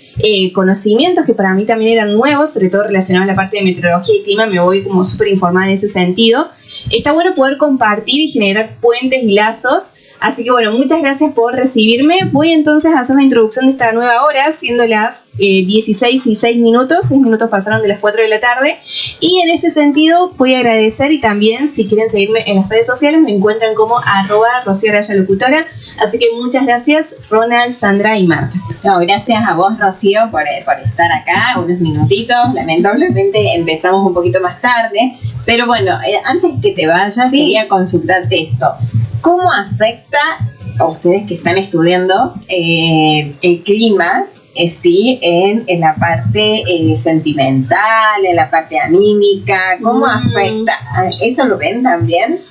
conocimientos que para mí también eran nuevos, sobre todo relacionados a la parte de meteorología y clima, me voy como súper informada en ese sentido. Está bueno poder compartir y generar puentes y lazos, así que bueno, muchas gracias por recibirme. Voy entonces a hacer una introducción de esta nueva hora, siendo las 16:06, 6 minutos pasaron de las 4 de la tarde, y en ese sentido voy a agradecer, y también si quieren seguirme en las redes sociales me encuentran como @RocíoArayaLocutora. Así que muchas gracias, Ronald, Sandra y Marta. No, gracias a vos, Rocío, por estar acá unos minutitos. Lamentablemente empezamos un poquito más tarde, pero bueno, antes que te vayas, quería consultarte esto. ¿Cómo afecta a ustedes que están estudiando el clima en la parte sentimental, en la parte anímica? ¿Cómo afecta? ¿Eso lo ven también?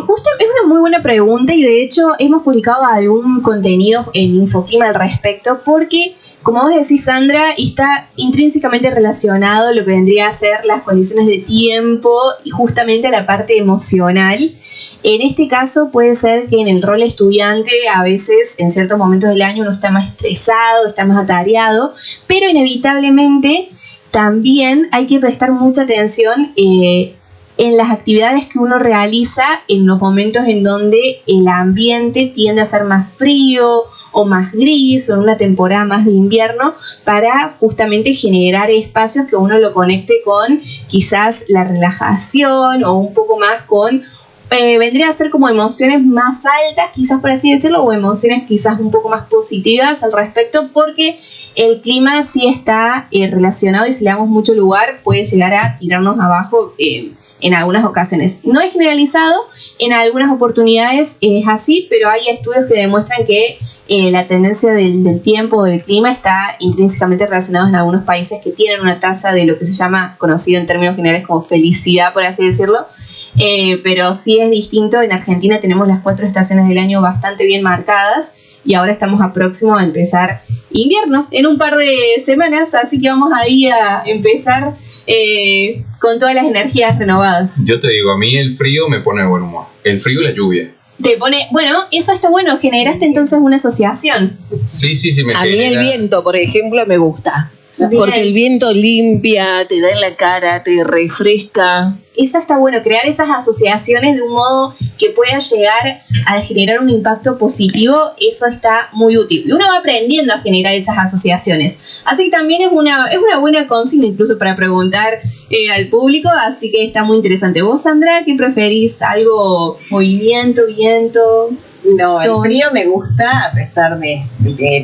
Justo es una muy buena pregunta, y de hecho hemos publicado algún contenido en Infoclima al respecto, porque como vos decís, Sandra, está intrínsecamente relacionado lo que vendría a ser las condiciones de tiempo y justamente a la parte emocional. En este caso puede ser que en el rol estudiante a veces en ciertos momentos del año uno está más estresado, está más atareado, pero inevitablemente también hay que prestar mucha atención en las actividades que uno realiza en los momentos en donde el ambiente tiende a ser más frío o más gris, o en una temporada más de invierno, para justamente generar espacios que uno lo conecte con quizás la relajación, o un poco más con, vendría a ser como emociones más altas, quizás por así decirlo, o emociones quizás un poco más positivas al respecto, porque el clima sí está relacionado, y si le damos mucho lugar puede llegar a tirarnos abajo en algunas ocasiones. No es generalizado, en algunas oportunidades es así, pero hay estudios que demuestran que la tendencia del tiempo, del clima, está intrínsecamente relacionado en algunos países que tienen una tasa de lo que se llama, conocido en términos generales como felicidad, por así decirlo, pero sí es distinto. En Argentina tenemos las 4 estaciones del año bastante bien marcadas, y ahora estamos próximos a empezar invierno en un par de semanas, así que vamos ahí a empezar con todas las energías renovadas. Yo te digo, a mí el frío me pone de buen humor. El frío y la lluvia. Te pone, bueno, eso está bueno, generaste entonces una asociación. Sí, me A mí el viento, por ejemplo, me gusta. Bien. Porque el viento limpia, te da en la cara, te refresca. Eso está bueno, crear esas asociaciones de un modo que pueda llegar a generar un impacto positivo. Eso está muy útil, y uno va aprendiendo a generar esas asociaciones, así que también es una buena consigna incluso para preguntar al público, así que está muy interesante. ¿Vos, Sandra, qué preferís? ¿Algo movimiento, viento? No, el frío me gusta a pesar de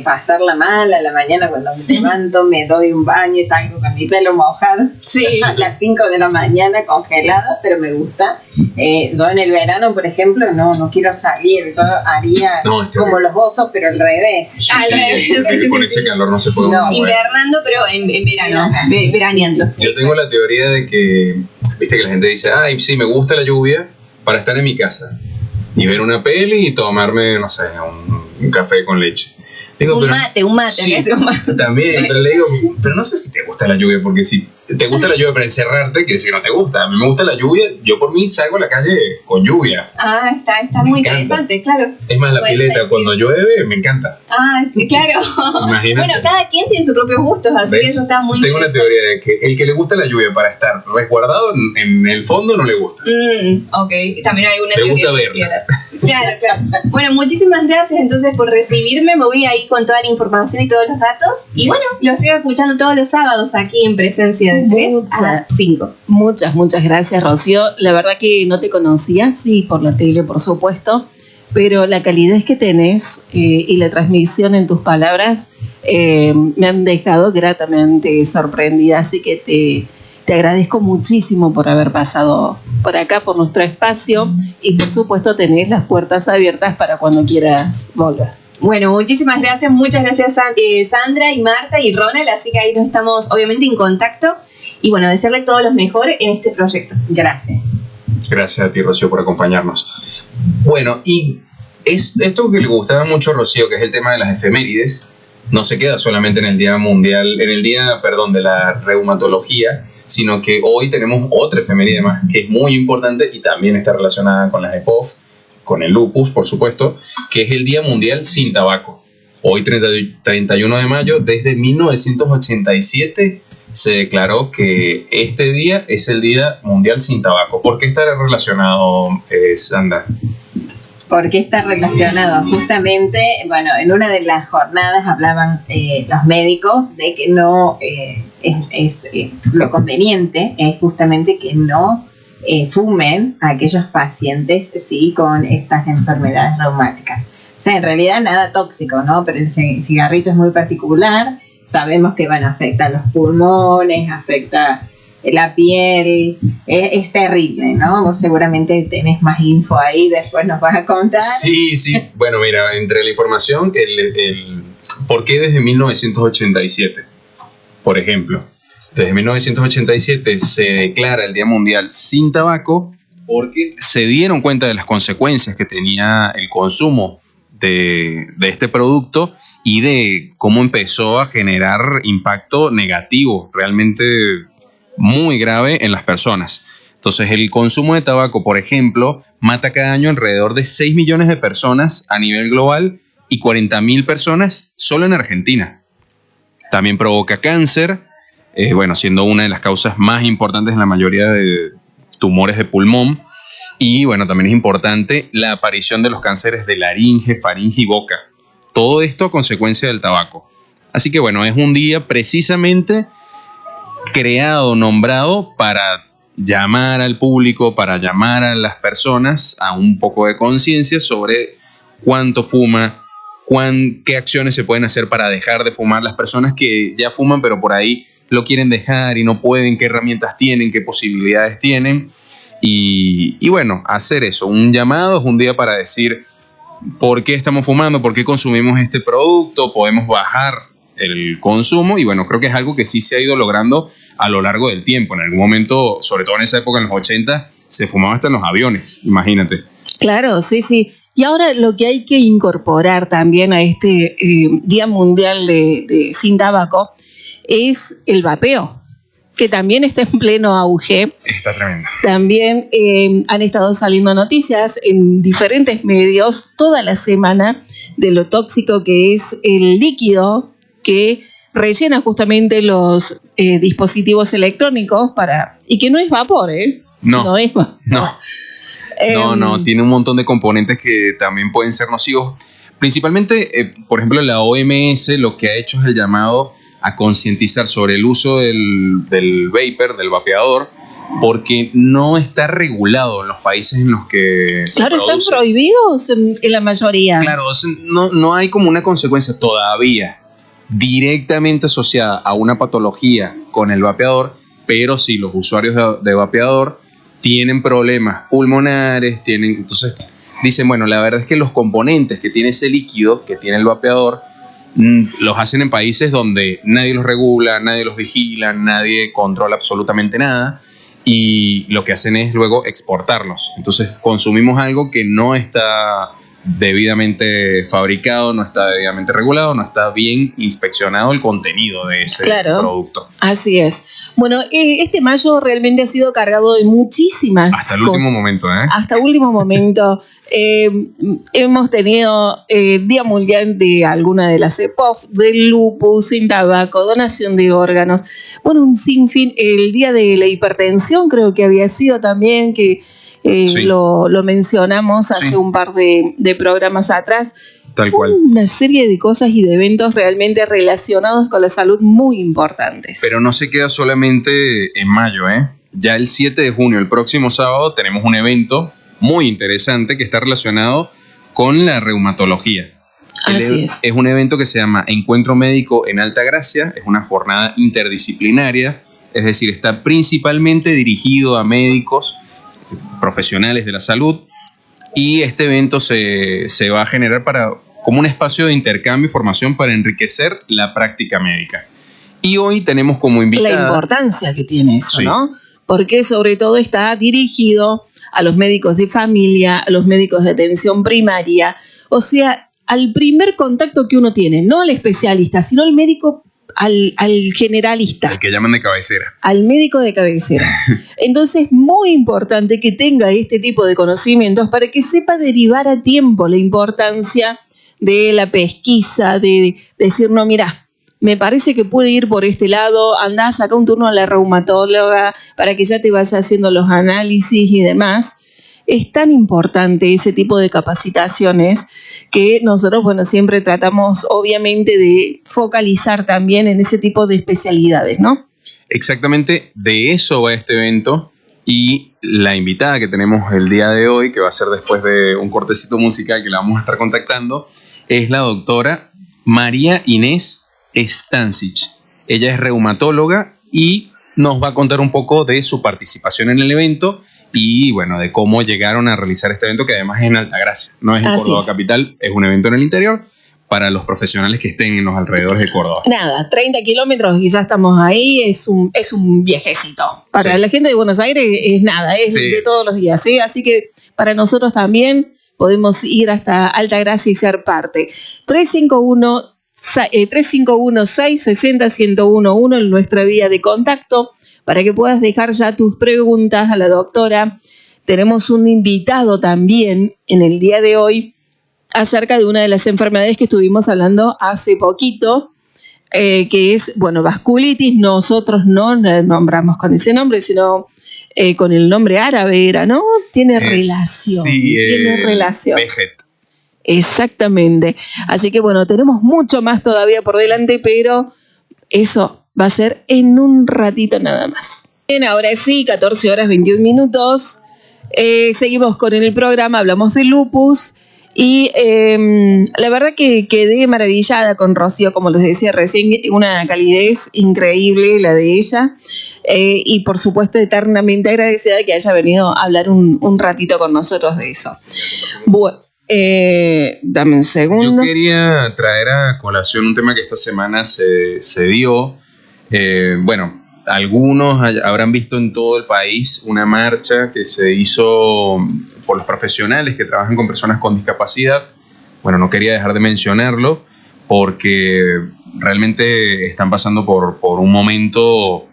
pasarla mal a la mañana cuando me levanto, me doy un baño y salgo con mi pelo mojado. Sí. A las 5 de la mañana congelada, pero me gusta. Yo en el verano, por ejemplo, no quiero salir. Yo haría como los osos, pero al revés. Sí, con ese calor no se puede mover. Invernando, pero en verano, veraneando. Yo tengo la teoría de que, viste que la gente dice, ay, sí, me gusta la lluvia para estar en mi casa y ver una peli y tomarme, no sé, un café con leche. Digo, un mate. Sí, también, pero le digo, pero no sé si te gusta la lluvia, porque si te gusta la lluvia para encerrarte, quiere decir que no te gusta. A mí me gusta la lluvia, yo por mí salgo a la calle con lluvia. Ah, está muy interesante, claro. Es más, la pileta cuando llueve me encanta. Ah, claro. Imagínate. Bueno, cada quien tiene sus propios gustos, así que eso está muy Tengo una teoría de que el que le gusta la lluvia para estar resguardado en el fondo no le gusta. Ok, también hay una le teoría. Le gusta verla. Claro. Bueno, muchísimas gracias entonces por recibirme. Me voy ahí con toda la información y todos los datos. Y bueno, los sigo escuchando todos los sábados aquí en Presencia de 3 a 5. Muchas gracias, Rocío. La verdad que no te conocía, sí, por la tele, por supuesto, pero la calidez que tenés y la transmisión en tus palabras me han dejado gratamente sorprendida, así que te agradezco muchísimo por haber pasado por acá, por nuestro espacio, y por supuesto tenés las puertas abiertas para cuando quieras volver. Bueno, muchísimas gracias, muchas gracias Sandra y Marta y Ronald, así que ahí nos estamos obviamente en contacto y bueno, desearle todo lo mejor en este proyecto. Gracias. Gracias a ti, Rocío, por acompañarnos. Bueno, y esto que le gustaba mucho a Rocío, que es el tema de las efemérides, no se queda solamente en el Día Mundial, de la reumatología, sino que hoy tenemos otra efeméride más, que es muy importante y también está relacionada con las EPOF, con el lupus, por supuesto, que es el Día Mundial sin Tabaco. Hoy, 31 de mayo, desde 1987, se declaró que este día es el Día Mundial sin Tabaco. ¿Por qué está relacionado, Sandra? ¿Por qué está relacionado? Justamente, bueno, en una de las jornadas hablaban los médicos de que no lo conveniente es justamente que no fumen a aquellos pacientes sí con estas enfermedades reumáticas. O sea, en realidad nada tóxico, ¿no? Pero el cigarrito es muy particular. Sabemos que van a afectar los pulmones, afecta la piel, es terrible, ¿no? Vos seguramente tenés más info ahí, después nos vas a contar. Sí. Bueno, mira, entre la información, ¿por qué desde 1987? Por ejemplo, desde 1987 se declara el Día Mundial sin Tabaco porque se dieron cuenta de las consecuencias que tenía el consumo de este producto y de cómo empezó a generar impacto negativo, realmente muy grave en las personas. Entonces, el consumo de tabaco, por ejemplo, mata cada año alrededor de 6 millones de personas a nivel global y 40.000 personas solo en Argentina. También provoca cáncer, siendo una de las causas más importantes en la mayoría de tumores de pulmón. Y bueno, también es importante la aparición de los cánceres de laringe, faringe y boca. Todo esto a consecuencia del tabaco. Así que bueno, es un día precisamente creado, nombrado para llamar al público, para llamar a las personas a un poco de conciencia sobre cuánto fuma, qué acciones se pueden hacer para dejar de fumar, las personas que ya fuman pero por ahí lo quieren dejar y no pueden, qué herramientas tienen, qué posibilidades tienen. Y bueno, hacer eso, un llamado, es un día para decir por qué estamos fumando, por qué consumimos este producto, podemos bajar el consumo y bueno, creo que es algo que sí se ha ido logrando a lo largo del tiempo. En algún momento, sobre todo en esa época, en los 80, se fumaba hasta en los aviones, imagínate. Claro, sí. Y ahora lo que hay que incorporar también a este Día Mundial de sin Tabaco es el vapeo, que también está en pleno auge. Está tremendo. También han estado saliendo noticias en diferentes medios toda la semana de lo tóxico que es el líquido que rellena justamente los dispositivos electrónicos y que no es vapor, ¿eh? No es vapor. No, tiene un montón de componentes que también pueden ser nocivos. Principalmente, por ejemplo, la OMS lo que ha hecho es el llamado a concientizar sobre el uso del vapor, del vapeador, porque no está regulado en los países en los que se Claro, están produce. prohibidos en la mayoría. Claro, o sea, no hay como una consecuencia todavía directamente asociada a una patología con el vapeador, pero sí los usuarios de vapeador tienen problemas pulmonares, entonces dicen, bueno, la verdad es que los componentes que tiene ese líquido, que tiene el vapeador, los hacen en países donde nadie los regula, nadie los vigila, nadie controla absolutamente nada, y lo que hacen es luego exportarlos. Entonces consumimos algo que no está debidamente fabricado, no está debidamente regulado, no está bien inspeccionado el contenido de ese producto. Así es. Bueno, este mayo realmente ha sido cargado de muchísimas hasta el cosas. Último momento, ¿eh? Hasta último momento. Hemos tenido Día Mundial de alguna de las EPOF, del lupus, sin tabaco, donación de órganos. Bueno, un sinfín. El Día de la Hipertensión creo que había sido también, que Sí. lo mencionamos hace Sí. un par de programas atrás. Tal cual. Una serie de cosas y de eventos realmente relacionados con la salud muy importantes. Pero no se queda solamente en mayo, ¿eh? Ya el 7 de junio, el próximo sábado, tenemos un evento muy interesante que está relacionado con la reumatología. Así es. Es un evento que se llama Encuentro Médico en Altagracia, es una jornada interdisciplinaria, es decir, está principalmente dirigido a médicos profesionales de la salud, y este evento se va a generar como un espacio de intercambio y formación para enriquecer la práctica médica. Y hoy tenemos como invitada... La importancia que tiene eso, Sí. ¿no? Porque sobre todo está dirigido a los médicos de familia, a los médicos de atención primaria, o sea, al primer contacto que uno tiene, no al especialista, sino al médico, al generalista. El que llaman de cabecera. Al médico de cabecera. Entonces, muy importante que tenga este tipo de conocimientos para que sepa derivar a tiempo la importancia de la pesquisa, de decir, no, mira, me parece que puede ir por este lado, andá, saca un turno a la reumatóloga para que ya te vaya haciendo los análisis y demás. Es tan importante ese tipo de capacitaciones que nosotros, bueno, siempre tratamos obviamente de focalizar también en ese tipo de especialidades, ¿no? Exactamente de eso va este evento, y la invitada que tenemos el día de hoy, que va a ser después de un cortecito musical que la vamos a estar contactando, es la doctora María Inés Stancic. Ella es reumatóloga y nos va a contar un poco de su participación en el evento y, bueno, de cómo llegaron a realizar este evento, que además es en Altagracia, no es en Así Córdoba es. capital, es un evento en el interior para los profesionales que estén en los alrededores de Córdoba. Nada, 30 kilómetros y ya estamos ahí, es un viajecito. Para Sí. la gente de Buenos Aires es nada, es Sí. de todos los días, ¿sí? Así que para nosotros también podemos ir hasta Altagracia y ser parte. 351-660-1011 en nuestra vía de contacto para que puedas dejar ya tus preguntas a la doctora. Tenemos un invitado también en el día de hoy acerca de una de las enfermedades que estuvimos hablando hace poquito, que es, bueno, vasculitis. Nosotros no la nombramos con ese nombre, sino con el nombre árabe era, ¿no? Tiene relación. Sí, tiene relación. Veget. Exactamente. Así que bueno, tenemos mucho más todavía por delante, pero eso va a ser en un ratito nada más. Bien, ahora sí, 14 horas 21 minutos. Seguimos con el programa, hablamos de lupus. Y la verdad que quedé maravillada con Rocío, como les decía recién, una calidez increíble la de ella. Y por supuesto eternamente agradecida de que haya venido a hablar un ratito con nosotros de eso. Bueno, dame un segundo. Yo quería traer a colación un tema que esta semana se dio. Bueno, algunos habrán visto en todo el país una marcha que se hizo por los profesionales que trabajan con personas con discapacidad. Bueno, no quería dejar de mencionarlo porque realmente están pasando por un momento,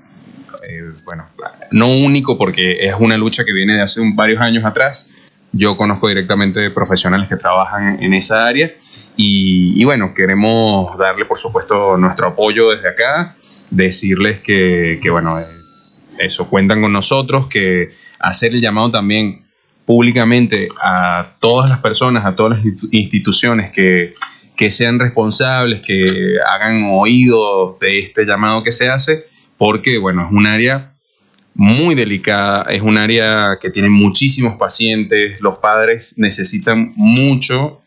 bueno, no único, porque es una lucha que viene de hace varios años atrás. Yo conozco directamente profesionales que trabajan en esa área y bueno, queremos darle por supuesto nuestro apoyo desde acá, decirles que bueno, eso, cuentan con nosotros, que hacer el llamado también públicamente a todas las personas, a todas las instituciones que sean responsables, que hagan oído de este llamado que se hace, porque bueno, es un área muy delicada, es un área que tiene muchísimos pacientes, los padres necesitan mucho,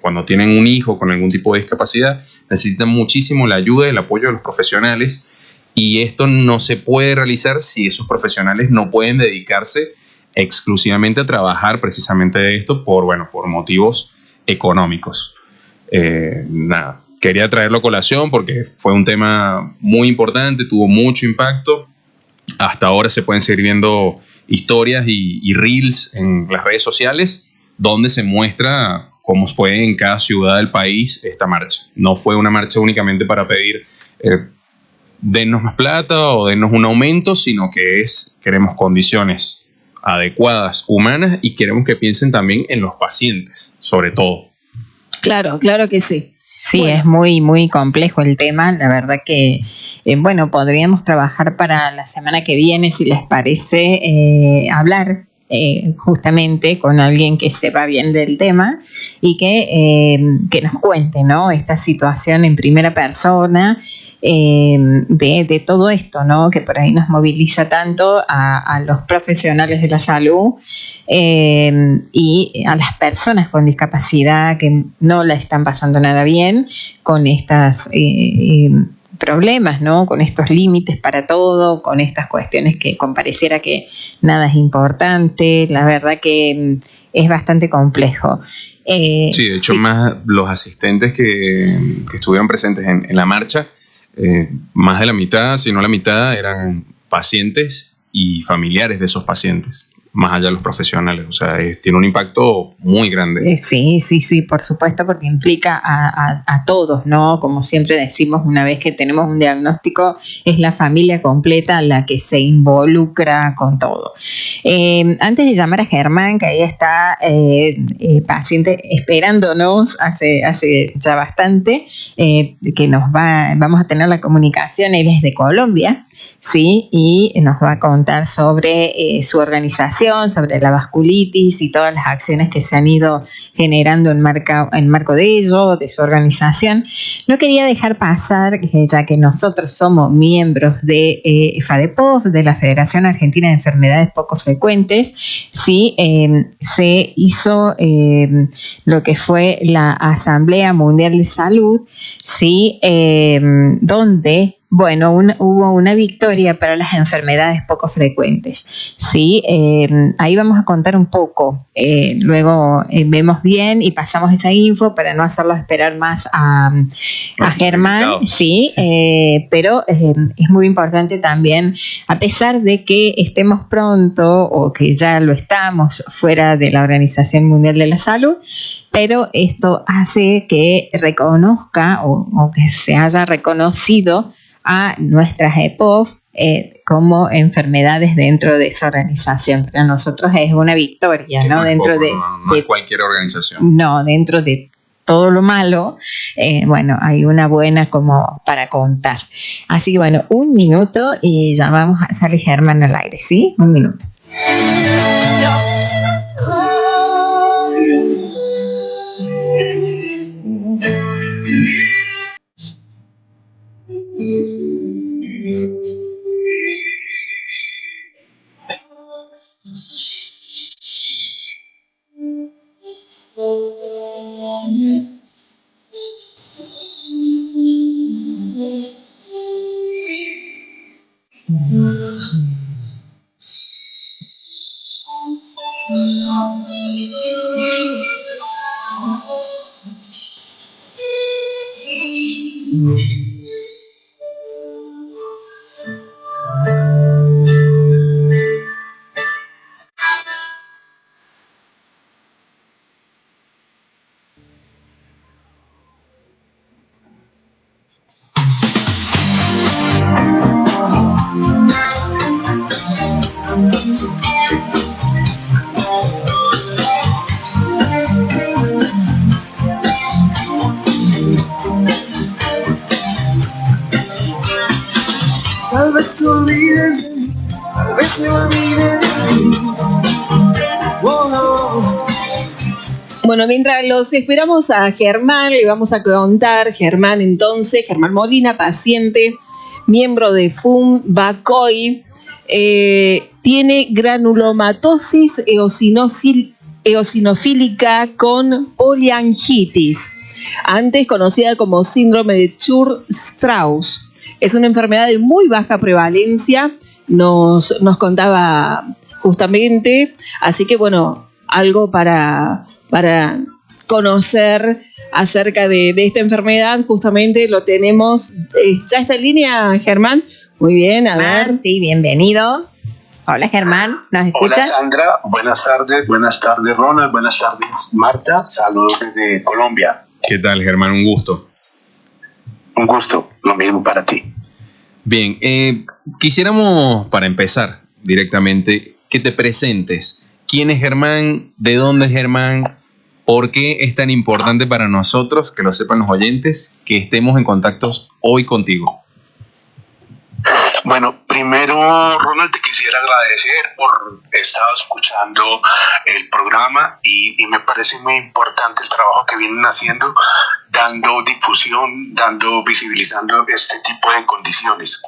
cuando tienen un hijo con algún tipo de discapacidad, necesitan muchísimo la ayuda y el apoyo de los profesionales, y esto no se puede realizar si esos profesionales no pueden dedicarse exclusivamente a trabajar precisamente de esto por motivos económicos. Nada, quería traerlo a colación porque fue un tema muy importante, tuvo mucho impacto. Hasta ahora se pueden seguir viendo historias y reels en las redes sociales donde se muestra cómo fue en cada ciudad del país esta marcha. No fue una marcha únicamente para pedir dennos más plata o dennos un aumento, sino que queremos condiciones adecuadas, humanas, y queremos que piensen también en los pacientes, sobre todo. Claro que sí. Sí, Bueno. es muy, muy complejo el tema. La verdad que, podríamos trabajar para la semana que viene, si les parece, hablar justamente con alguien que sepa bien del tema y que nos cuente, ¿no?, esta situación en primera persona, de todo esto, ¿no?, que por ahí nos moviliza tanto a los profesionales de la salud y a las personas con discapacidad que no la están pasando nada bien con estas problemas, ¿no?, con estos límites para todo, con estas cuestiones que pareciera que nada es importante. La verdad que es bastante complejo. Sí, de hecho, más los asistentes que estuvieron presentes en la marcha, más de la mitad, si no la mitad, eran pacientes y familiares de esos pacientes, más allá de los profesionales. O sea, tiene un impacto muy grande. Sí, por supuesto, porque implica a todos, ¿no? Como siempre decimos, una vez que tenemos un diagnóstico, es la familia completa la que se involucra con todo. Antes de llamar a Germán, que ahí está paciente esperándonos hace ya bastante, que vamos a tener la comunicación. Él es de Colombia. Sí, y nos va a contar sobre su organización, sobre la vasculitis y todas las acciones que se han ido generando en marco de ello, de su organización. No quería dejar pasar, ya que nosotros somos miembros de FADEPOF, de la Federación Argentina de Enfermedades Poco Frecuentes, sí, se hizo lo que fue la Asamblea Mundial de Salud, sí, donde hubo una victoria para las enfermedades poco frecuentes. Sí, ahí vamos a contar un poco. Luego vemos bien y pasamos esa info para no hacerlo esperar más a Germán. Sí, pero es muy importante también, a pesar de que estemos pronto o que ya lo estamos fuera de la Organización Mundial de la Salud, pero esto hace que reconozca o que se haya reconocido a nuestras EPOF como enfermedades dentro de esa organización. Para nosotros es una victoria, ¿no? Dentro no es cualquier organización. No, dentro de todo lo malo, hay una buena como para contar. Así que un minuto y ya vamos a salir Germán al aire, ¿sí? Un minuto. Tal vez te olvides de mí, tal vez me olvide de mí. Bueno, mientras los esperamos a Germán, le vamos a contar. Germán Molina, paciente, miembro de FUNBACOI, tiene granulomatosis eosinofílica con poliangitis, antes conocida como síndrome de Church-Strauss. Es una enfermedad de muy baja prevalencia, nos contaba justamente, así que bueno, algo para conocer acerca de esta enfermedad, justamente lo tenemos. ¿Ya está en línea, Germán? Muy bien, a ver. Sí, bienvenido. Hola, Germán, ¿nos escuchas? Hola, Sandra, buenas tardes, Ronald, buenas tardes, Marta, saludos desde Colombia. ¿Qué tal, Germán? Un gusto. Un gusto, lo mismo para ti. Bien, quisiéramos, para empezar directamente, que te presentes. ¿Quién es Germán? ¿De dónde es Germán? ¿Por qué es tan importante para nosotros, que lo sepan los oyentes, que estemos en contacto hoy contigo? Bueno, primero, Ronald, te quisiera agradecer por estar escuchando el programa y me parece muy importante el trabajo que vienen haciendo, dando difusión, visibilizando este tipo de condiciones.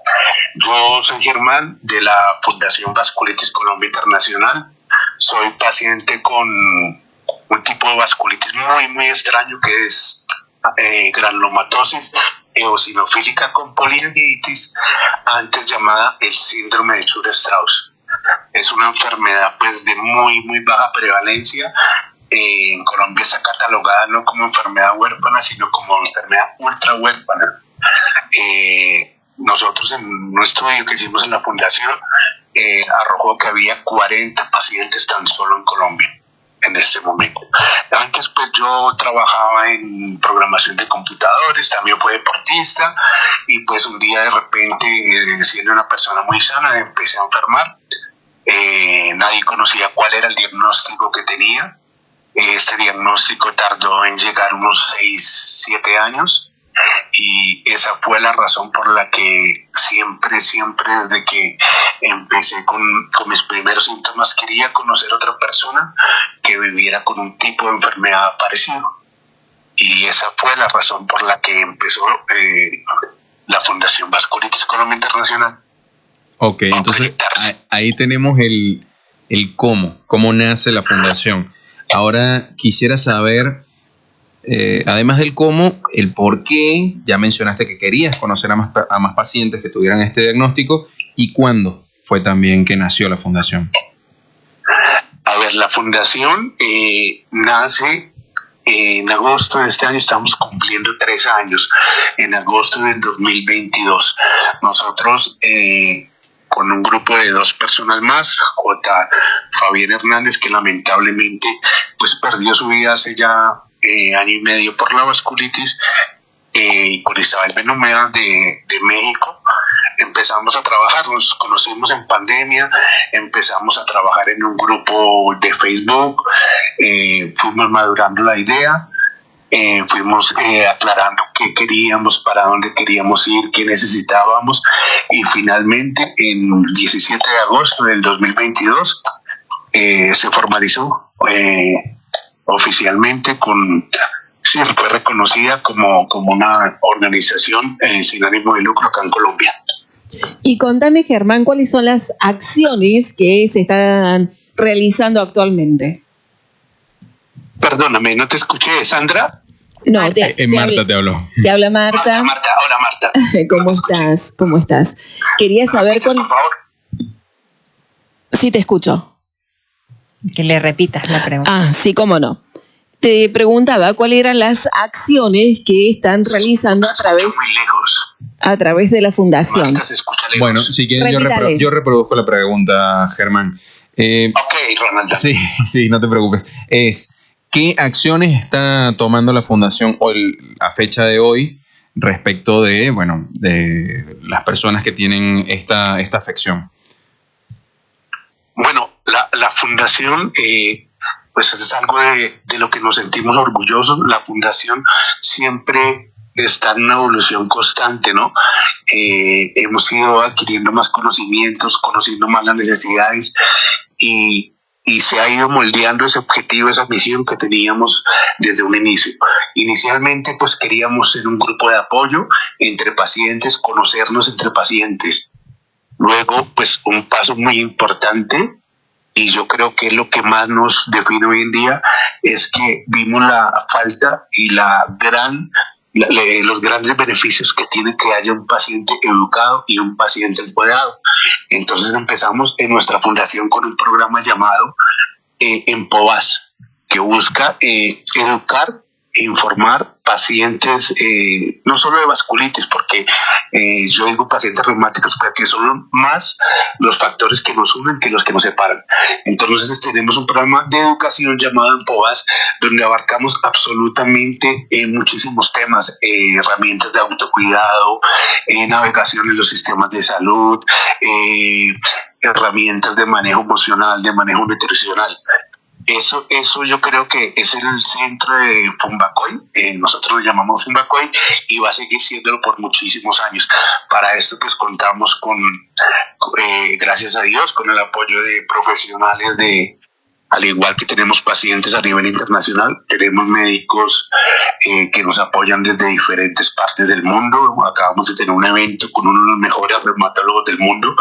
Yo soy Germán de la Fundación Vasculitis Colombia Internacional. Soy paciente con un tipo de vasculitis muy, muy extraño que es granulomatosis eosinofílica con poliangitis, antes llamada el síndrome de Church-Strauss. Es una enfermedad pues de muy, muy baja prevalencia. En Colombia está catalogada no como enfermedad huérfana, sino como enfermedad ultra huérfana. Nosotros en un estudio que hicimos en la fundación arrojó que había 40 pacientes tan solo en Colombia en este momento. Antes pues yo trabajaba en programación de computadores, también fui deportista y pues un día de repente, siendo una persona muy sana, empecé a enfermar. Nadie conocía cuál era el diagnóstico que tenía. Este diagnóstico tardó en llegar unos 6-7 años y esa fue la razón por la que siempre desde que empecé con mis primeros síntomas quería conocer a otra persona que viviera con un tipo de enfermedad parecido, y esa fue la razón por la que empezó la Fundación Vasculitis Colombia Internacional. Ok, entonces ahí tenemos el cómo nace la fundación. Ahora quisiera saber, además del cómo, el por qué. Ya mencionaste que querías conocer a más pacientes que tuvieran este diagnóstico, y cuándo fue también que nació la fundación. A ver, la fundación nace en agosto de este año, estamos cumpliendo 3 años, en agosto del 2022. Nosotros, con un grupo de 2 personas más, Fabián Hernández, que lamentablemente pues perdió su vida hace ya año y medio por la vasculitis, con Isabel Benumea de México, empezamos a trabajar. Nos conocimos en pandemia, empezamos a trabajar en un grupo de Facebook, fuimos madurando la idea, fuimos aclarando qué queríamos, para dónde queríamos ir, qué necesitábamos, y finalmente en 17 de agosto del 2022 se formalizó oficialmente fue reconocida como una organización sin ánimo de lucro acá en Colombia. Y contame, Germán, ¿cuáles son las acciones que se están realizando actualmente? Perdóname, no te escuché, ¿Sandra? No, Marta te habló. Te habla Marta. Hola, Marta. ¿Cómo estás? Quería saber por favor. Sí, te escucho. Que le repitas la pregunta. Sí, cómo no. Te preguntaba cuáles eran las acciones que están realizando a través de la fundación. Marta, se escucha lejos. Bueno, si quieren yo reproduzco la pregunta, Germán. Ok, Ronaldo. Sí, no te preocupes. ¿Qué acciones está tomando la fundación hoy, a fecha de hoy, respecto de las personas que tienen esta afección? Bueno, la fundación, pues es algo de lo que nos sentimos orgullosos. La fundación siempre está en una evolución constante, ¿no? Hemos ido adquiriendo más conocimientos, conociendo más las necesidades, y se ha ido moldeando ese objetivo, esa misión que teníamos desde un inicio. Inicialmente, pues queríamos ser un grupo de apoyo entre pacientes, conocernos entre pacientes. Luego, pues un paso muy importante, y yo creo que lo que más nos define hoy en día, es que vimos la falta y los grandes beneficios que tiene que haya un paciente educado y un paciente empoderado. Entonces empezamos en nuestra fundación con un programa llamado Empobas, que busca educar e informar pacientes, no solo de vasculitis, porque yo digo pacientes reumáticos, porque son más los factores que nos unen que los que nos separan. Entonces tenemos un programa de educación llamado Empobas, donde abarcamos absolutamente muchísimos temas, herramientas de autocuidado, navegación en los sistemas de salud, herramientas de manejo emocional, de manejo nutricional. Eso yo creo que es el centro de Fumbacoy. Nosotros lo llamamos Fumbacoy y va a seguir siéndolo por muchísimos años. Para esto pues contamos con gracias a Dios, con el apoyo de profesionales al igual que tenemos pacientes a nivel internacional, tenemos médicos que nos apoyan desde diferentes partes del mundo. Acabamos de tener un evento con uno de los mejores reumatólogos del mundo,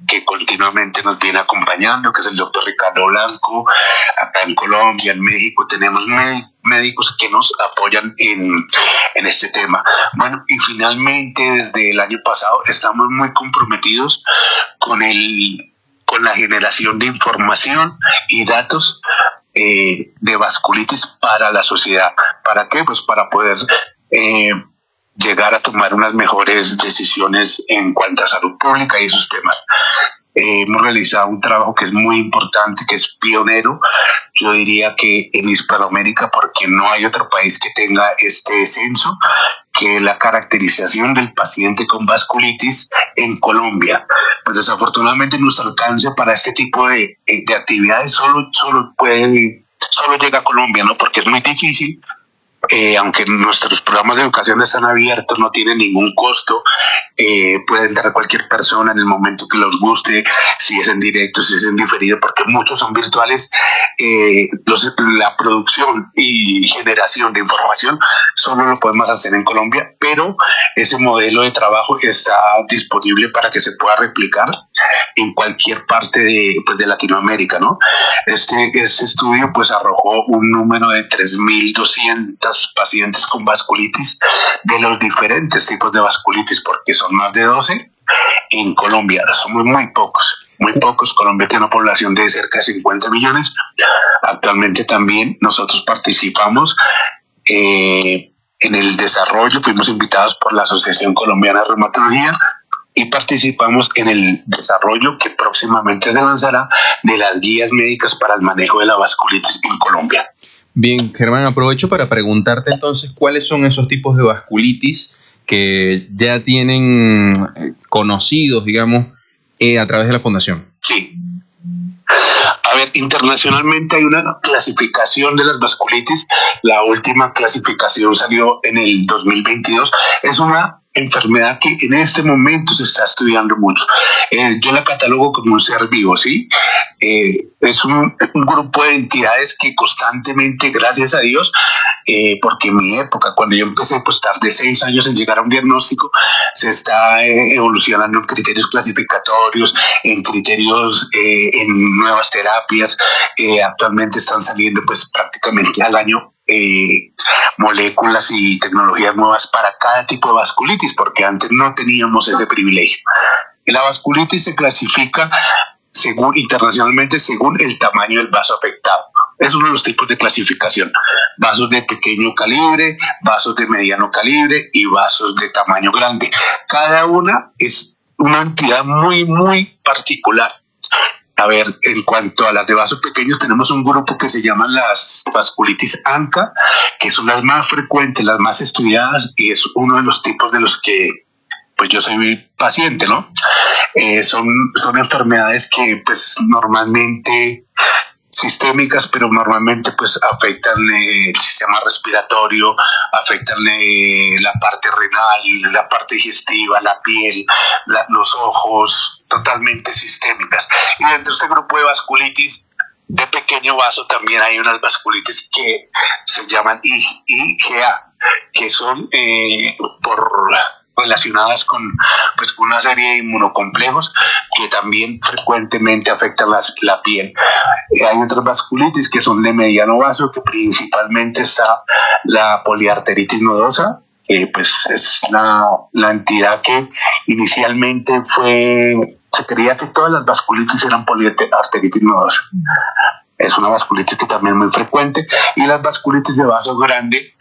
que continuamente nos viene acompañando, que es el doctor Ricardo Blanco. Acá en Colombia, en México, tenemos médicos que nos apoyan en este tema. Bueno, y finalmente, desde el año pasado, estamos muy comprometidos con la generación de información y datos de vasculitis para la sociedad. ¿Para qué? Pues para poder llegar a tomar unas mejores decisiones en cuanto a salud pública y esos temas. Hemos realizado un trabajo que es muy importante, que es pionero, yo diría que en Hispanoamérica, porque no hay otro país que tenga este censo, que es la caracterización del paciente con vasculitis en Colombia. Pues desafortunadamente nuestro alcance para este tipo de actividades solo llega a Colombia, ¿no? Porque es muy difícil. Aunque nuestros programas de educación están abiertos, no tienen ningún costo, puede entrar cualquier persona en el momento que les guste, si es en directo, si es en diferido, porque muchos son virtuales. La producción y generación de información solo lo podemos hacer en Colombia, pero ese modelo de trabajo está disponible para que se pueda replicar en cualquier parte de Latinoamérica, ¿no? Este estudio pues arrojó un número de 3.200 pacientes con vasculitis, de los diferentes tipos de vasculitis, porque son más de 12 en Colombia. Somos muy pocos. Colombia tiene una población de cerca de 50 millones. Actualmente también nosotros participamos en el desarrollo, fuimos invitados por la Asociación Colombiana de Reumatología y participamos en el desarrollo que próximamente se lanzará de las guías médicas para el manejo de la vasculitis en Colombia. Bien, Germán, aprovecho para preguntarte entonces cuáles son esos tipos de vasculitis que ya tienen conocidos, digamos, a través de la fundación. Sí. A ver, internacionalmente hay una clasificación de las vasculitis. La última clasificación salió en el 2022. Es una enfermedad que en este momento se está estudiando mucho. Yo la catalogo como un ser vivo, ¿sí? Es un grupo de entidades que constantemente, gracias a Dios, porque en mi época, cuando yo empecé, pues tardé 6 años en llegar a un diagnóstico, se está evolucionando en criterios clasificatorios, en criterios, en nuevas terapias. Actualmente están saliendo pues prácticamente al año moléculas y tecnologías nuevas para cada tipo de vasculitis, porque antes no teníamos ese privilegio. La vasculitis se clasifica internacionalmente según el tamaño del vaso afectado. Es uno de los tipos de clasificación: vasos de pequeño calibre, vasos de mediano calibre y vasos de tamaño grande. Cada una es una entidad muy, muy particular. A ver, en cuanto a las de vasos pequeños, tenemos un grupo que se llaman las vasculitis ANCA, que son las más frecuentes, las más estudiadas, y es uno de los tipos de los que pues yo soy paciente, ¿no? Son enfermedades que pues normalmente sistémicas, pero normalmente pues afectan el sistema respiratorio, afectan la parte renal, la parte digestiva, la piel, los ojos, totalmente sistémicas. Y dentro de este grupo de vasculitis de pequeño vaso también hay unas vasculitis que se llaman IgA, que son relacionadas con pues una serie de inmunocomplejos que también frecuentemente afectan la piel. Hay otras vasculitis que son de mediano vaso, que principalmente está la poliarteritis nodosa, pues es la entidad que inicialmente se creía que todas las vasculitis eran poliarteritis nodosa. Es una vasculitis que también es muy frecuente, y las vasculitis de vaso grande,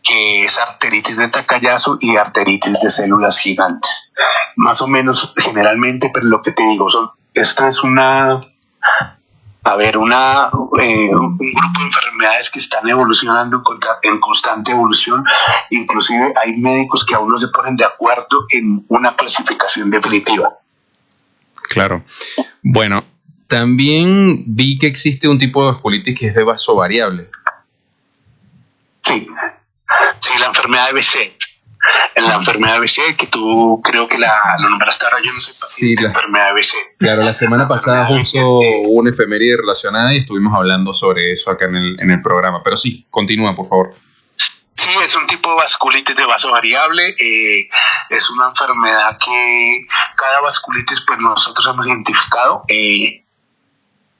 que es arteritis de Takayasu y arteritis de células gigantes. Más o menos, generalmente, pero lo que te digo, esto es un grupo de enfermedades que están evolucionando en constante evolución. Inclusive hay médicos que aún no se ponen de acuerdo en una clasificación definitiva. Claro. Bueno, también vi que existe un tipo de vasculitis que es de vaso variable. Sí, la enfermedad de BC. En la enfermedad de BC, que tú creo que la nombraste ahora, yo no sé sí, la enfermedad de BC. Claro, la semana pasada justo hubo una efeméride relacionada y estuvimos hablando sobre eso acá en el programa. Pero sí, continúa, por favor. Sí, es un tipo de vasculitis de vaso variable. Es una enfermedad que cada vasculitis pues nosotros hemos identificado.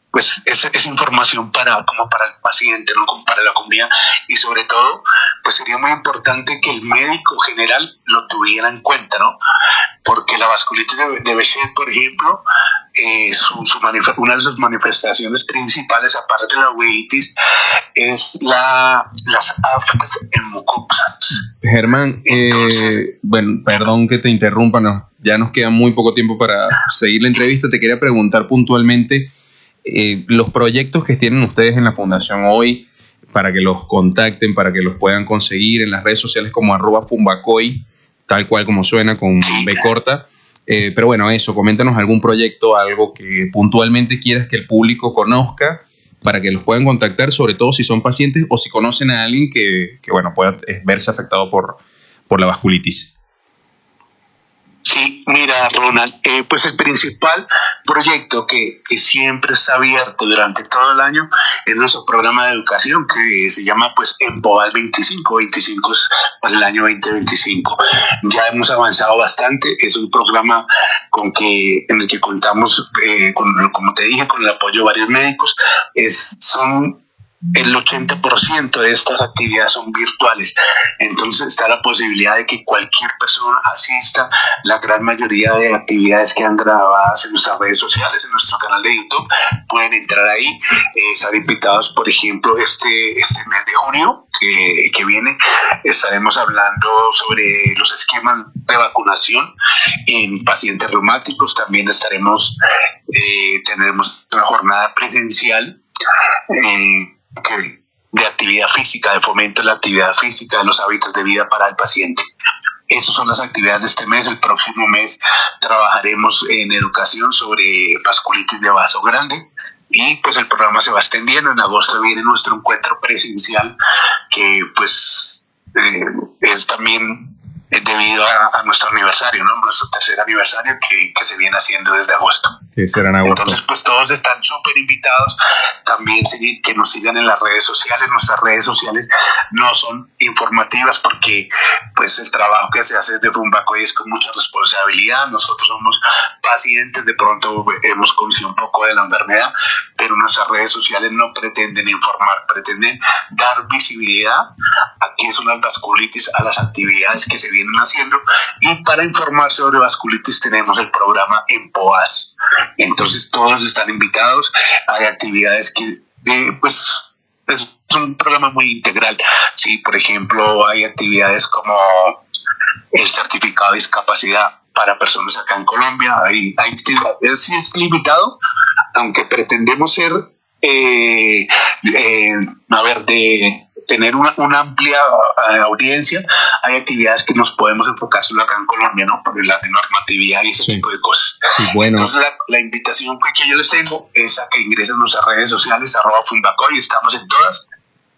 Pues es información para el paciente, ¿no? Para la comunidad, y sobre todo pues sería muy importante que el médico general lo tuviera en cuenta, ¿no? Porque la vasculitis de Behçet, por ejemplo, una de sus manifestaciones principales, aparte de la uveitis, es las aftas en mucosas. Germán, bueno, perdón que te interrumpa, ya nos queda muy poco tiempo para seguir la entrevista. Te quería preguntar puntualmente los proyectos que tienen ustedes en la Fundación hoy, para que los contacten, para que los puedan conseguir en las redes sociales como @Funbacoy, tal cual como suena, con B corta. Pero bueno, eso, coméntanos algún proyecto, algo que puntualmente quieras que el público conozca, para que los puedan contactar, sobre todo si son pacientes o si conocen a alguien que bueno, pueda verse afectado por la vasculitis. Sí, mira, Ronald, pues el principal proyecto que siempre está abierto durante todo el año es nuestro programa de educación, que se llama pues EMPOVAS 25 es para el año 2025. Ya hemos avanzado bastante, es un programa en el que contamos, como te dije, con el apoyo de varios médicos. El 80% de estas actividades son virtuales, entonces está la posibilidad de que cualquier persona asista. La gran mayoría de actividades quedan grabadas en nuestras redes sociales, en nuestro canal de YouTube. Pueden entrar ahí, estar invitados. Por ejemplo, este mes de junio que viene estaremos hablando sobre los esquemas de vacunación en pacientes reumáticos. También tendremos una jornada presencial de actividad física, de fomento de la actividad física, de los hábitos de vida para el paciente. Esas son las actividades de este mes. El próximo mes trabajaremos en educación sobre vasculitis de vaso grande, y pues el programa se va extendiendo. En agosto viene nuestro encuentro presencial, que pues es también debido a nuestro aniversario, ¿no? Nuestro tercer aniversario que se viene haciendo desde agosto. Sí, será en agosto. Entonces, pues todos están súper invitados. También que nos sigan en las redes sociales. Nuestras redes sociales no son informativas porque pues el trabajo que se hace desde Funbacoy es con mucha responsabilidad. Nosotros somos pacientes, de pronto hemos conocido un poco de la enfermedad, pero nuestras redes sociales no pretenden informar, pretenden dar visibilidad a qué son las vasculitis, a las actividades que se vienen haciendo. Y para informar sobre vasculitis tenemos el programa EMPOVAS. Entonces todos están invitados. Hay actividades pues es un programa muy integral. Sí, por ejemplo, hay actividades como el certificado de discapacidad para personas acá en Colombia. Hay actividades, sí es limitado, aunque pretendemos ser tener una amplia audiencia. Hay actividades que nos podemos enfocar solo acá en Colombia, ¿no? Por la de normatividad y ese tipo de cosas. Sí, bueno. Entonces la invitación que yo les tengo es a que ingresen a nuestras redes sociales, @Funbacoy, estamos en todas,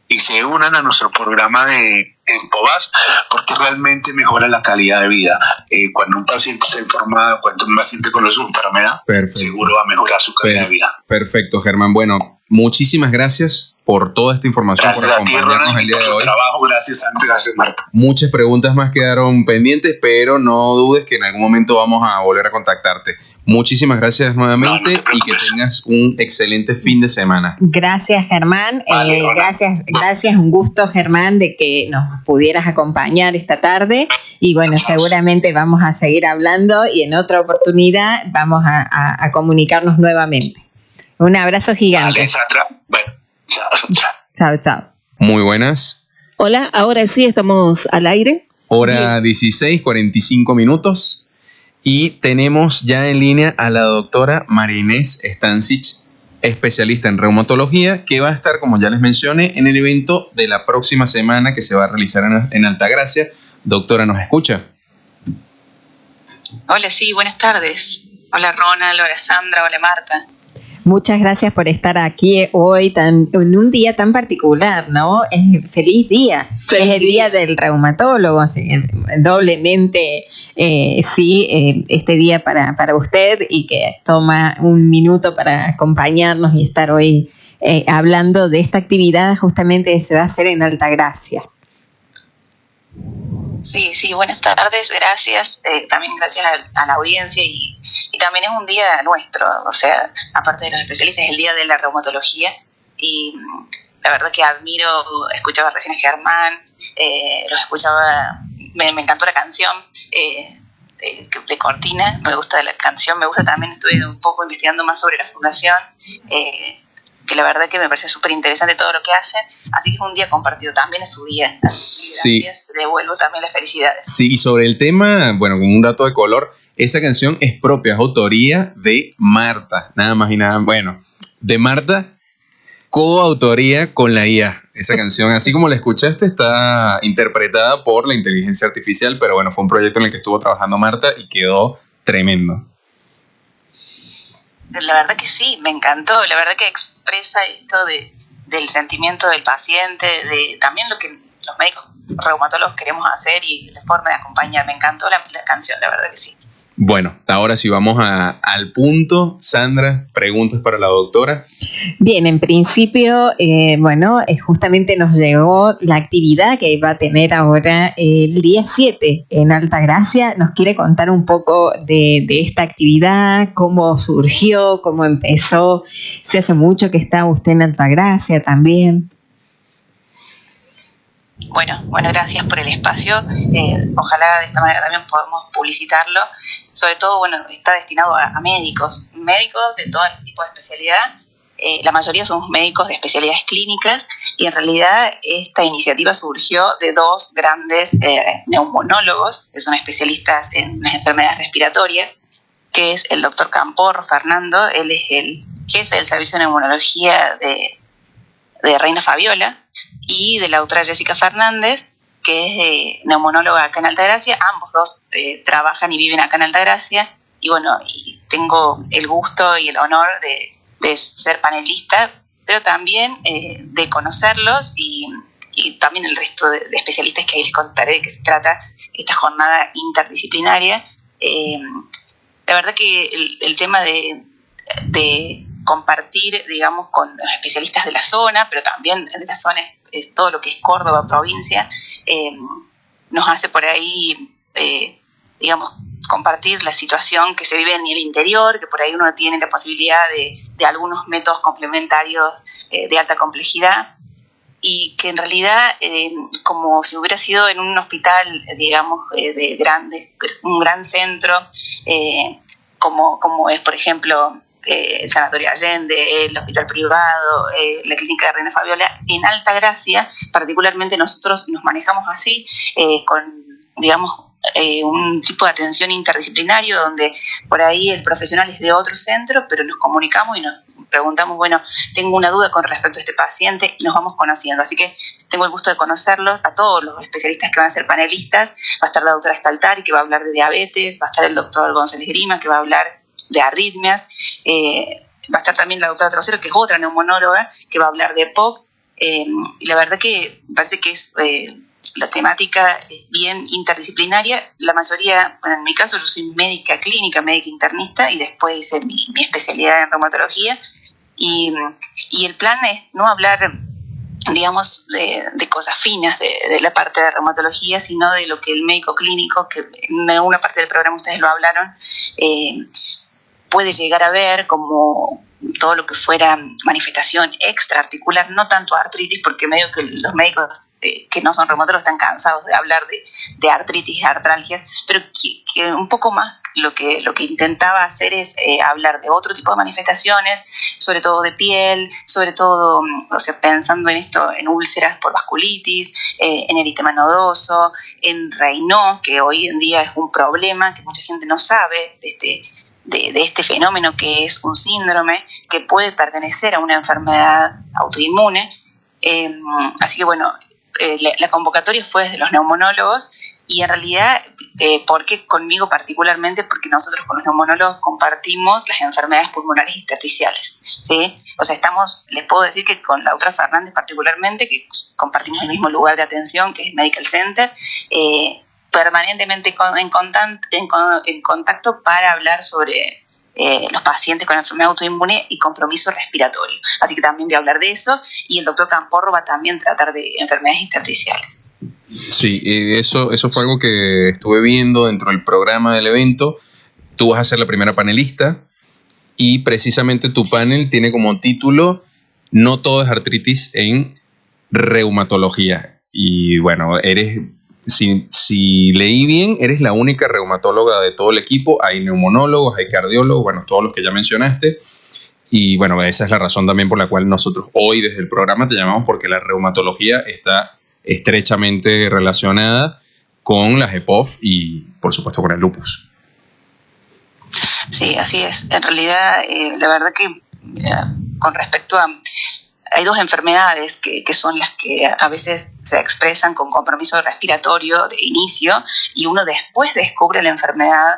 y se unan a nuestro programa de EMPOVAS, porque realmente mejora la calidad de vida. Cuando un paciente está informado, cuando un paciente conoce su enfermedad, seguro va a mejorar su calidad de vida. Perfecto, Germán. Bueno, muchísimas gracias por toda esta información, gracias por acompañarnos el día de hoy. Trabajo, gracias, Santi, gracias, Marta. Muchas preguntas más quedaron pendientes, pero no dudes que en algún momento vamos a volver a contactarte. Muchísimas gracias nuevamente y que tengas un excelente fin de semana. Gracias, Germán. Vale, gracias, un gusto, Germán, de que nos pudieras acompañar esta tarde. Y bueno, seguramente vamos a seguir hablando y en otra oportunidad vamos a comunicarnos nuevamente. Un abrazo gigante. Vale, Sandra. Bueno, chao. Chao, chao. Muy buenas. Hola, ahora sí estamos al aire. Hora 16:45 minutos. Y tenemos ya en línea a la doctora María Inés Stancic, especialista en reumatología, que va a estar, como ya les mencioné, en el evento de la próxima semana que se va a realizar en Altagracia. Doctora, ¿nos escucha? Hola, sí, buenas tardes. Hola Ronald, hola Sandra, hola Marta. Muchas gracias por estar aquí hoy en un día tan particular, ¿no? Feliz día. Es el día del reumatólogo, así, doblemente este día para usted y que toma un minuto para acompañarnos y estar hoy hablando de esta actividad justamente que se va a hacer en Altagracia. Sí, buenas tardes, gracias. También gracias a la audiencia y también es un día nuestro, o sea, aparte de los especialistas, es el día de la reumatología y la verdad que escuchaba recién a Germán, los escuchaba, me encantó la canción de Cortina, me gusta la canción, me gusta también, estuve un poco investigando más sobre la fundación, que la verdad que me parece súper interesante todo lo que hacen, así que es un día compartido, también es su día, así que gracias, devuelvo también las felicidades. Sí, y sobre el tema, bueno, con un dato de color, esa canción es propia, es autoría de Marta, nada más y nada, bueno, de Marta, coautoría con la IA, esa canción, así como la escuchaste, está interpretada por la inteligencia artificial, pero bueno, fue un proyecto en el que estuvo trabajando Marta y quedó tremendo. La verdad que sí, me encantó, la verdad que expresa esto del sentimiento del paciente, de también lo que los médicos reumatólogos queremos hacer y la forma de acompañar, me encantó la canción, la verdad que sí. Bueno, ahora sí vamos al punto. Sandra, preguntas para la doctora. Bien, en principio, justamente nos llegó la actividad que va a tener ahora el día 7 en Altagracia. ¿Nos quiere contar un poco de esta actividad? ¿Cómo surgió? ¿Cómo empezó? ¿Se hace mucho que está usted en Altagracia también? Bueno, gracias por el espacio. Ojalá de esta manera también podamos publicitarlo. Sobre todo, está destinado a médicos de todo tipo de especialidad. La mayoría somos médicos de especialidades clínicas y en realidad esta iniciativa surgió de dos grandes neumonólogos que son especialistas en las enfermedades respiratorias, que es el doctor Camporro Fernando. Él es el jefe del servicio de neumonología de Reina Fabiola, y de la doctora Jessica Fernández, que es neumonóloga acá en Altagracia. Ambos dos trabajan y viven acá en Altagracia, y tengo el gusto y el honor de ser panelista, pero también de conocerlos y también el resto de especialistas que ahí les contaré de qué se trata esta jornada interdisciplinaria. La verdad que el tema de compartir, digamos, con los especialistas de la zona, pero también de la zona, todo lo que es Córdoba, provincia, nos hace por ahí, digamos, compartir la situación que se vive en el interior, que por ahí uno tiene la posibilidad de algunos métodos complementarios de alta complejidad, y que en realidad, como si hubiera sido en un hospital, digamos, un gran centro, como es, por ejemplo, el Sanatorio Allende, el hospital privado, la clínica de Reina Fabiola, en Altagracia, particularmente nosotros nos manejamos así, con, digamos, un tipo de atención interdisciplinario donde por ahí el profesional es de otro centro, pero nos comunicamos y nos preguntamos, tengo una duda con respecto a este paciente, y nos vamos conociendo. Así que tengo el gusto de conocerlos, a todos los especialistas que van a ser panelistas. Va a estar la doctora Staltari, que va a hablar de diabetes, va a estar el doctor González Grima, que va a hablar de arritmias, va a estar también la doctora Trocero, que es otra neumonóloga, que va a hablar de EPOC, y la verdad que me parece que es la temática bien interdisciplinaria. La mayoría, en mi caso yo soy médica clínica, médica internista, y después hice mi especialidad en reumatología, y el plan es no hablar digamos, de cosas finas de la parte de reumatología, sino de lo que el médico clínico, que en alguna parte del programa ustedes lo hablaron, puede llegar a ver como todo lo que fuera manifestación extraarticular, no tanto artritis, porque medio que los médicos que no son reumatólogos están cansados de hablar de artritis y artralgias, pero que un poco más lo que intentaba hacer es hablar de otro tipo de manifestaciones, sobre todo de piel, sobre todo, o sea, pensando en esto, en úlceras por vasculitis, en eritema nodoso, en Raynaud, que hoy en día es un problema, que mucha gente no sabe de este fenómeno, que es un síndrome que puede pertenecer a una enfermedad autoinmune. Así que bueno, la convocatoria fue desde los neumonólogos, y en realidad, ¿por qué conmigo particularmente? Porque nosotros con los neumonólogos compartimos las enfermedades pulmonares intersticiales, ¿sí? O sea, les puedo decir que con la doctora Fernández particularmente, que compartimos el mismo lugar de atención, que es Medical Center, permanentemente en contacto para hablar sobre los pacientes con enfermedad autoinmune y compromiso respiratorio. Así que también voy a hablar de eso, y el doctor Camporro va también a tratar de enfermedades intersticiales. Sí, eso fue algo que estuve viendo dentro del programa del evento. Tú vas a ser la primera panelista, y precisamente tu panel tiene como título "No todo es artritis en reumatología". Y bueno, si leí bien, eres la única reumatóloga de todo el equipo. Hay neumonólogos, hay cardiólogos, bueno, todos los que ya mencionaste. Y bueno, esa es la razón también por la cual nosotros hoy desde el programa te llamamos, porque la reumatología está estrechamente relacionada con las EPOF y por supuesto con el lupus. Sí, así es. En realidad, la verdad que con respecto a... Hay dos enfermedades que son las que a veces se expresan con compromiso respiratorio de inicio, y uno después descubre la enfermedad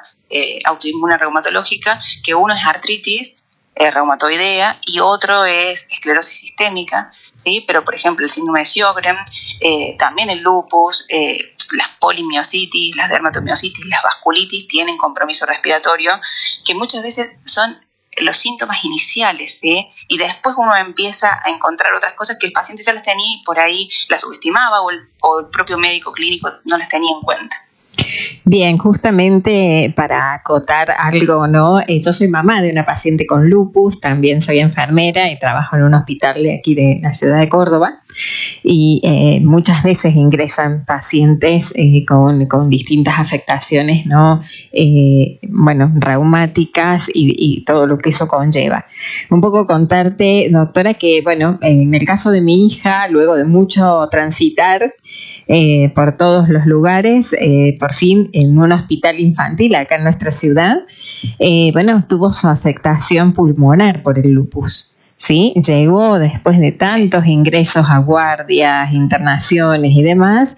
autoinmune reumatológica, que uno es artritis reumatoidea y otro es esclerosis sistémica, ¿sí? Pero por ejemplo el síndrome de Sjögren, también el lupus, las polimiositis, las dermatomiositis, las vasculitis tienen compromiso respiratorio, que muchas veces son los síntomas iniciales, ¿sí? Y después uno empieza a encontrar otras cosas que el paciente ya las tenía y por ahí las subestimaba, o el propio médico clínico no las tenía en cuenta. Bien, justamente para acotar algo, ¿no? Yo soy mamá de una paciente con lupus, también soy enfermera y trabajo en un hospital de aquí de la ciudad de Córdoba, y muchas veces ingresan pacientes con distintas afectaciones, ¿no? Reumáticas y todo lo que eso conlleva. Un poco contarte, doctora, que bueno, en el caso de mi hija, luego de mucho transitar por todos los lugares, por fin en un hospital infantil acá en nuestra ciudad, tuvo su afectación pulmonar por el lupus. ¿Sí? Llegó después de tantos ingresos a guardias, internaciones y demás,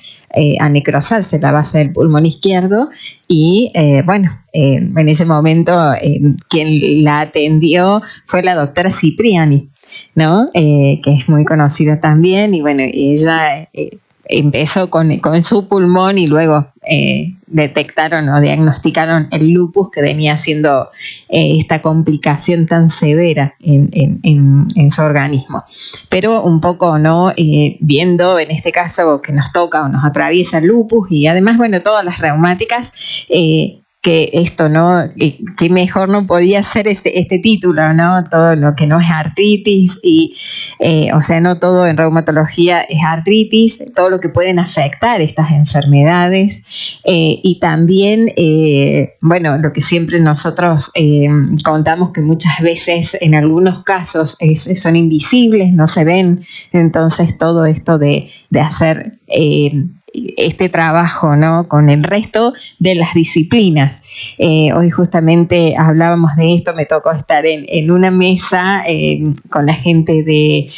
a necrosarse la base del pulmón izquierdo, y en ese momento quien la atendió fue la doctora Cipriani, ¿no? Que es muy conocida también, y bueno, ella empezó con su pulmón, y luego detectaron o diagnosticaron el lupus, que venía siendo esta complicación tan severa en su organismo. Pero un poco, ¿no? Viendo en este caso que nos toca o nos atraviesa el lupus, y además, bueno, todas las reumáticas, que esto, ¿no? Que mejor no podía ser este título, ¿no? Todo lo que no es artritis, y no todo en reumatología es artritis, todo lo que pueden afectar estas enfermedades, y también, lo que siempre nosotros contamos, que muchas veces en algunos casos son invisibles, no se ven. Entonces todo esto de hacer este trabajo, ¿no? Con el resto de las disciplinas. Hoy justamente hablábamos de esto, me tocó estar en una mesa con la gente de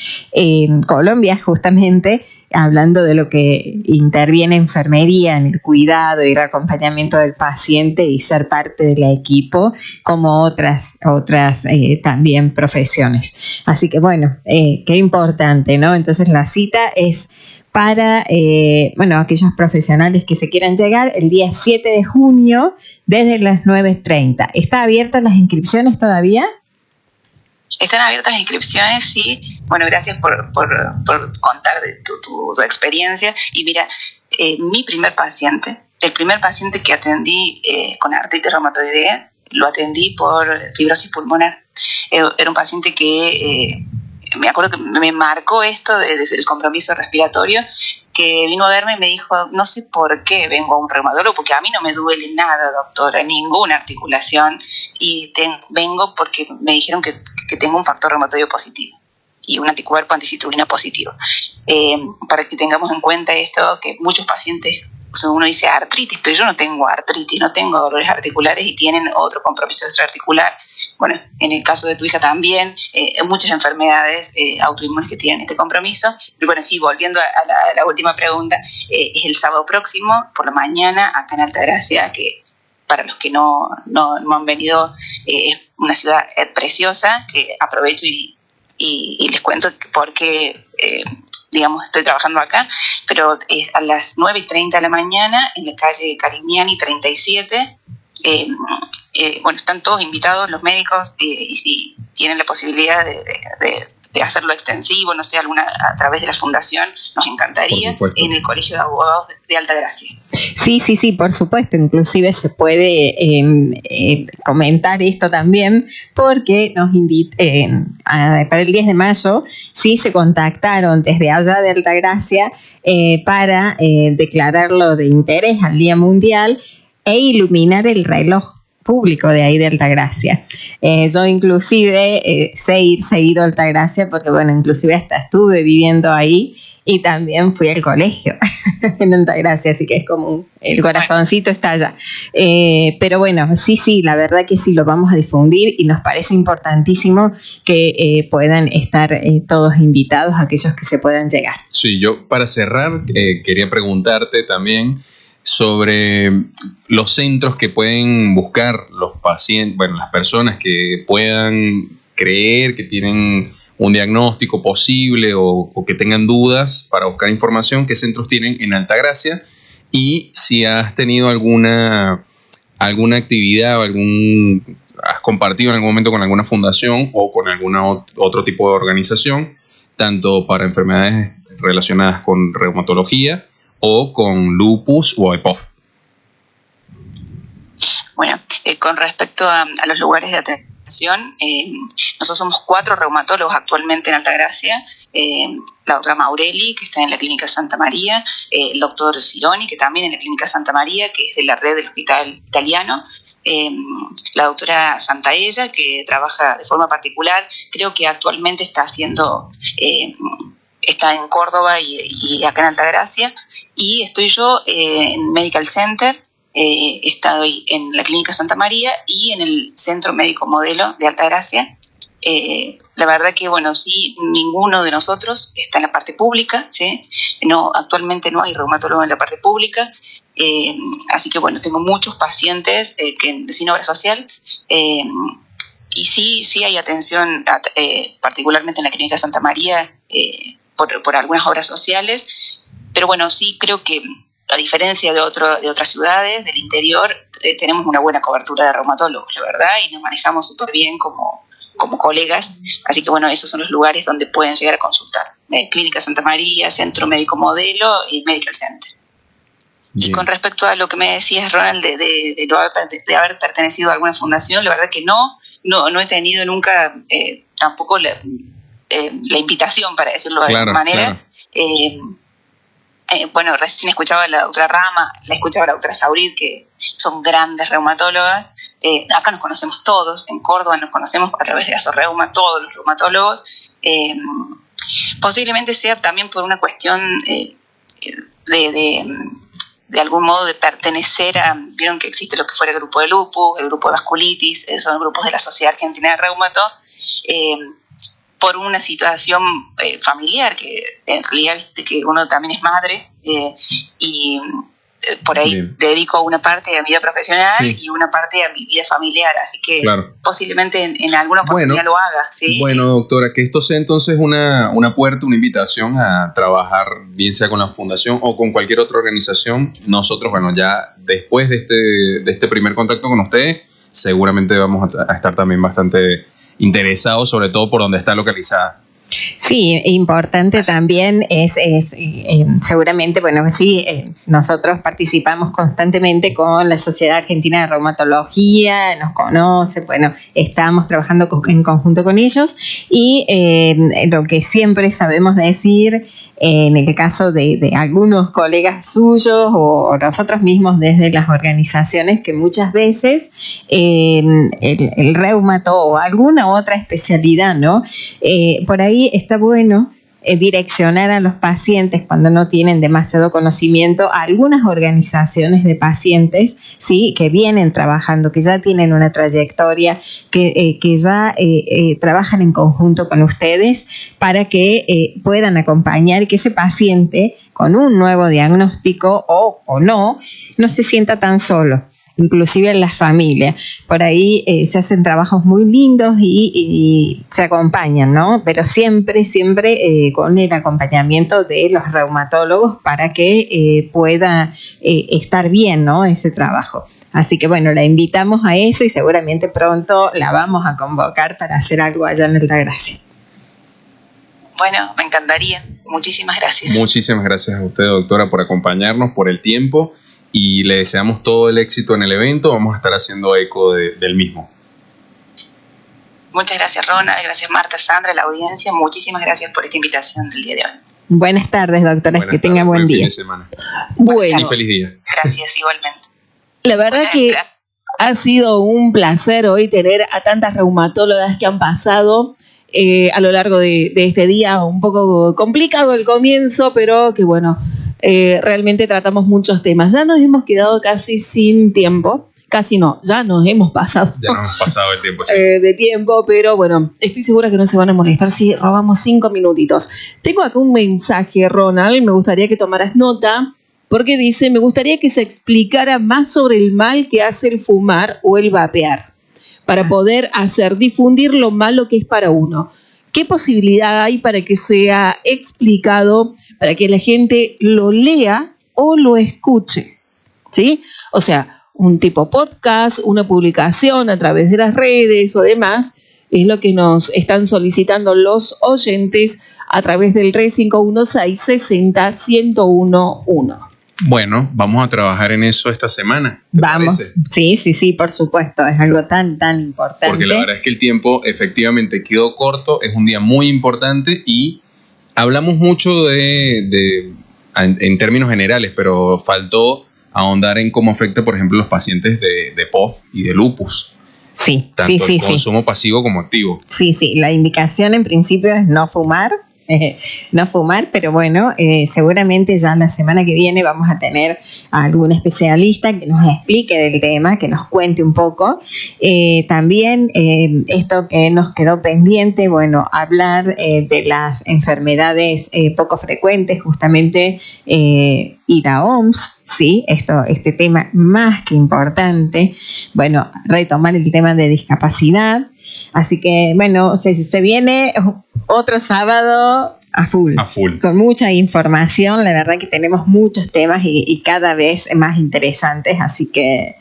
Colombia, justamente hablando de lo que interviene enfermería en el cuidado y el acompañamiento del paciente, y ser parte del equipo, como otras también profesiones. Así que bueno, qué importante, ¿no? Entonces la cita es para aquellos profesionales que se quieran llegar el día 7 de junio desde las 9:30. ¿Está abiertas las inscripciones todavía? Están abiertas las inscripciones, sí. Bueno, gracias por contar de tu experiencia. Y mira, el primer paciente que atendí con artritis reumatoidea, lo atendí por fibrosis pulmonar. Era un paciente que me acuerdo que me marcó esto desde el compromiso respiratorio, que vino a verme y me dijo, no sé por qué vengo a un reumatólogo, porque a mí no me duele nada, doctora, ninguna articulación, y vengo porque me dijeron que tengo un factor reumatoideo positivo y un anticuerpo anticitrulina positivo. Para que tengamos en cuenta esto, que muchos pacientes, uno dice artritis, pero yo no tengo artritis, no tengo dolores articulares y tienen otro compromiso extraarticular. Bueno, en el caso de tu hija también, muchas enfermedades autoinmunes que tienen este compromiso. Y bueno, sí, volviendo a la última pregunta, es el sábado próximo, por la mañana, acá en Altagracia, que para los que no han venido, es una ciudad preciosa, que aprovecho y les cuento por qué, estoy trabajando acá, pero es a las 9:30 de la mañana en la calle Carignani 37. Bueno, están todos invitados los médicos y si tienen la posibilidad de hacerlo extensivo, no sé, a través de la fundación, nos encantaría, en el Colegio de Abogados de Altagracia. Sí, por supuesto, inclusive se puede comentar esto también, porque nos para el 10 de mayo, sí se contactaron desde allá de Altagracia para declararlo de interés al Día Mundial e iluminar el reloj público de ahí de Altagracia. Yo inclusive sé ir seguido a Altagracia porque, bueno, inclusive hasta estuve viviendo ahí y también fui al colegio en Altagracia, así que es como el corazoncito está allá. Pero bueno, sí, la verdad que sí lo vamos a difundir y nos parece importantísimo que puedan estar todos invitados, aquellos que se puedan llegar. Sí, yo para cerrar quería preguntarte también sobre los centros que pueden buscar los pacientes, bueno, las personas que puedan creer que tienen un diagnóstico posible o que tengan dudas para buscar información, qué centros tienen en Altagracia, y si has tenido alguna actividad o has compartido en algún momento con alguna fundación o con otro tipo de organización, tanto para enfermedades relacionadas con reumatología o con lupus o EPOF. Bueno, con respecto a los lugares de atención, nosotros somos 4 reumatólogos actualmente en Altagracia. La doctora Maureli, que está en la Clínica Santa María, el doctor Cironi, que también en la Clínica Santa María, que es de la red del Hospital Italiano, la doctora Santaella, que trabaja de forma particular, creo que actualmente está en Córdoba y acá en Altagracia, y estoy yo en Medical Center, estoy en la Clínica Santa María y en el Centro Médico Modelo de Altagracia. La verdad que, bueno, sí, ninguno de nosotros está en la parte pública, ¿sí? Actualmente no hay reumatólogo en la parte pública, así que, bueno, tengo muchos pacientes sin obra social, y sí hay atención, particularmente en la Clínica Santa María, por algunas obras sociales, pero bueno, sí creo que a diferencia de otras ciudades del interior, tenemos una buena cobertura de reumatólogos, la verdad, y nos manejamos súper bien como colegas, así que bueno, esos son los lugares donde pueden llegar a consultar. Clínica Santa María, Centro Médico Modelo y Medical Center. Bien. Y con respecto a lo que me decías, Ronald, de haber pertenecido a alguna fundación, la verdad que no he tenido nunca tampoco la invitación, para decirlo de alguna manera. Claro. Bueno, recién escuchaba a la doctora Rama, la escuchaba a la doctora Saurid, que son grandes reumatólogas. Acá nos conocemos todos, en Córdoba nos conocemos a través de Asoreuma, todos los reumatólogos. Posiblemente sea también por una cuestión de algún modo de pertenecer vieron que existe lo que fuera el grupo de lupus, el grupo de vasculitis, son grupos de la Sociedad Argentina de Reumato, por una situación familiar, que en realidad viste que uno también es madre, y por ahí bien, dedico una parte a mi vida profesional, sí, y una parte a mi vida familiar, así que claro, posiblemente en alguna oportunidad lo haga, ¿sí? Bueno, doctora, que esto sea entonces una puerta, una invitación a trabajar, bien sea con la fundación o con cualquier otra organización. Nosotros, bueno, ya después de este primer contacto con usted, seguramente vamos a estar también bastante interesados, sobre todo por donde está localizada. Sí, importante también es seguramente, bueno, sí, nosotros participamos constantemente con la Sociedad Argentina de Reumatología, nos conoce, bueno, estamos trabajando en conjunto con ellos y lo que siempre sabemos decir en el caso de algunos colegas suyos o nosotros mismos desde las organizaciones, que muchas veces el reumato o alguna otra especialidad, ¿no? Por ahí está bueno direccionar a los pacientes cuando no tienen demasiado conocimiento a algunas organizaciones de pacientes, ¿sí?, que vienen trabajando, que ya tienen una trayectoria, que ya trabajan en conjunto con ustedes para que puedan acompañar y que ese paciente con un nuevo diagnóstico o no se sienta tan solo. Inclusive en las familias. Por ahí se hacen trabajos muy lindos y se acompañan, ¿no? Pero siempre con el acompañamiento de los reumatólogos para que pueda estar bien, ¿no?, ese trabajo. Así que bueno, la invitamos a eso y seguramente pronto la vamos a convocar para hacer algo allá en Altagracia. Bueno, me encantaría. Muchísimas gracias. Muchísimas gracias a usted, doctora, por acompañarnos, por el tiempo. Y le deseamos todo el éxito en el evento. Vamos a estar haciendo eco del mismo. Muchas gracias, Ronald. Gracias, Marta, Sandra, la audiencia. Muchísimas gracias por esta invitación del día de hoy. Buenas tardes, doctora. Que tenga buen día. Fin de semana. Bueno. Y feliz día. Gracias, igualmente. La verdad que ha sido un placer hoy tener a tantas reumatólogas que han pasado a lo largo de este día. Un poco complicado el comienzo, pero que bueno... realmente tratamos muchos temas. Ya nos hemos quedado casi sin tiempo. Casi no, ya nos hemos pasado. Ya nos hemos pasado el tiempo, sí. De tiempo, pero bueno, estoy segura que no se van a molestar si robamos 5 minutitos. Tengo acá un mensaje, Ronald, me gustaría que tomaras nota, porque dice, me gustaría que se explicara más sobre el mal que hace el fumar o el vapear, para poder difundir lo malo que es para uno. ¿Qué posibilidad hay para que sea explicado, para que la gente lo lea o lo escuche? ¿Sí? O sea, un tipo podcast, una publicación a través de las redes o demás, es lo que nos están solicitando los oyentes a través del 3516 60 1011. Bueno, vamos a trabajar en eso esta semana. Vamos, sí, por supuesto, es algo tan importante. Porque la verdad es que el tiempo efectivamente quedó corto, es un día muy importante y hablamos mucho en términos generales, pero faltó ahondar en cómo afecta, por ejemplo, los pacientes de POF y de lupus. Sí, tanto el consumo pasivo como activo. Sí, la indicación en principio es no fumar. Pero bueno, seguramente ya la semana que viene vamos a tener a algún especialista que nos explique del tema, que nos cuente un poco. También esto que nos quedó pendiente, bueno, hablar de las enfermedades poco frecuentes, justamente, y la OMS, sí, este tema más que importante. Bueno, retomar el tema de discapacidad. Así que, bueno, se viene otro sábado a full. Con mucha información. La verdad que tenemos muchos temas y cada vez más interesantes. Así que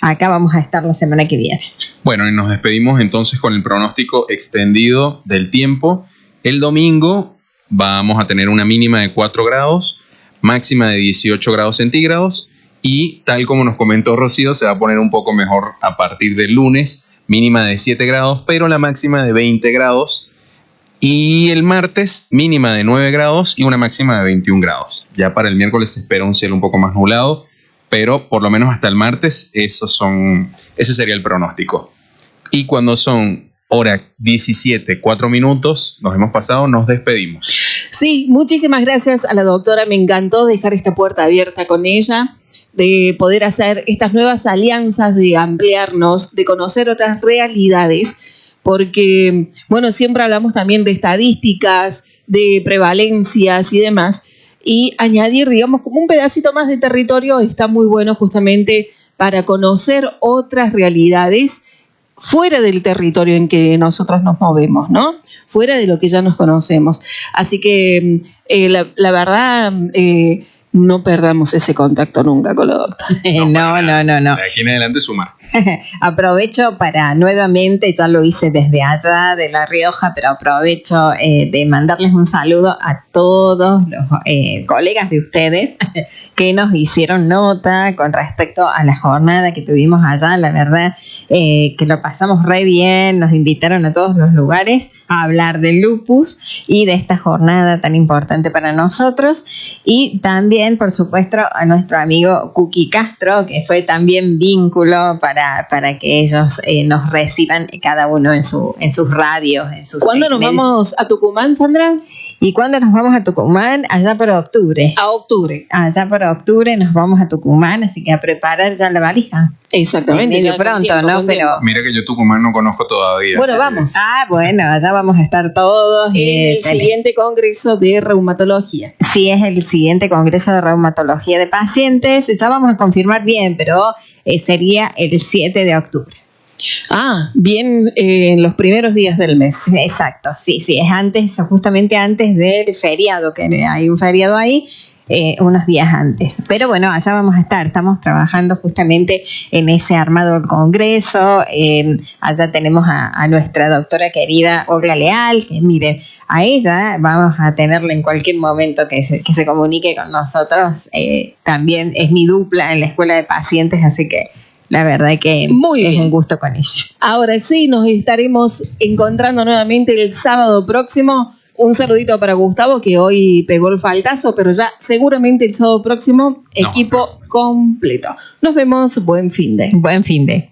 acá vamos a estar la semana que viene. Bueno, y nos despedimos entonces con el pronóstico extendido del tiempo. El domingo vamos a tener una mínima de 4 grados, máxima de 18 grados centígrados. Y tal como nos comentó Rocío, se va a poner un poco mejor a partir del lunes. Mínima de 7 grados, pero la máxima de 20 grados. Y el martes, mínima de 9 grados y una máxima de 21 grados. Ya para el miércoles se espera un cielo un poco más nublado, pero por lo menos hasta el martes ese sería el pronóstico. Y cuando son hora 17, 4 minutos, nos hemos pasado, nos despedimos. Sí, muchísimas gracias a la doctora, me encantó dejar esta puerta abierta con ella, de poder hacer estas nuevas alianzas, de ampliarnos, de conocer otras realidades, porque, bueno, siempre hablamos también de estadísticas, de prevalencias y demás, y añadir, digamos, como un pedacito más de territorio está muy bueno justamente para conocer otras realidades fuera del territorio en que nosotros nos movemos, ¿no? Fuera de lo que ya nos conocemos. Así que, la verdad... no perdamos ese contacto nunca con la doctora. No. De aquí en adelante sumar. Aprovecho para nuevamente, ya lo hice desde allá de La Rioja, pero aprovecho de mandarles un saludo a todos los colegas de ustedes que nos hicieron nota con respecto a la jornada que tuvimos allá. La verdad que lo pasamos re bien, nos invitaron a todos los lugares a hablar del lupus y de esta jornada tan importante para nosotros. Y también, por supuesto, a nuestro amigo Kuki Castro, que fue también vínculo para que ellos nos reciban cada uno en sus radios. ¿Cuándo nos vamos a Tucumán, Sandra? ¿Y cuándo nos vamos a Tucumán? Allá por octubre. A octubre. Allá por octubre nos vamos a Tucumán, así que a preparar ya la valija. Exactamente. Medio pronto, ¿no? Pero mira que yo Tucumán no conozco todavía. Bueno, vamos. Bueno, allá vamos a estar todos. En el siguiente congreso de reumatología. Sí, es el siguiente congreso de reumatología de pacientes. Ya vamos a confirmar bien, pero sería el 7 de octubre. Bien, en los primeros días del mes. Exacto, sí, es antes, justamente antes del feriado, que hay un feriado ahí, unos días antes. Pero bueno, allá vamos a estar, estamos trabajando justamente en ese armado del congreso. Allá tenemos a nuestra doctora querida Olga Leal, que miren, a ella vamos a tenerla en cualquier momento que se comunique con nosotros. También es mi dupla en la escuela de pacientes, así que la verdad que es un gusto con ella. Ahora sí, nos estaremos encontrando nuevamente el sábado próximo. Un saludito para Gustavo, que hoy pegó el faltazo, pero ya seguramente el sábado próximo, equipo completo. Nos vemos, buen fin de. Buen fin de.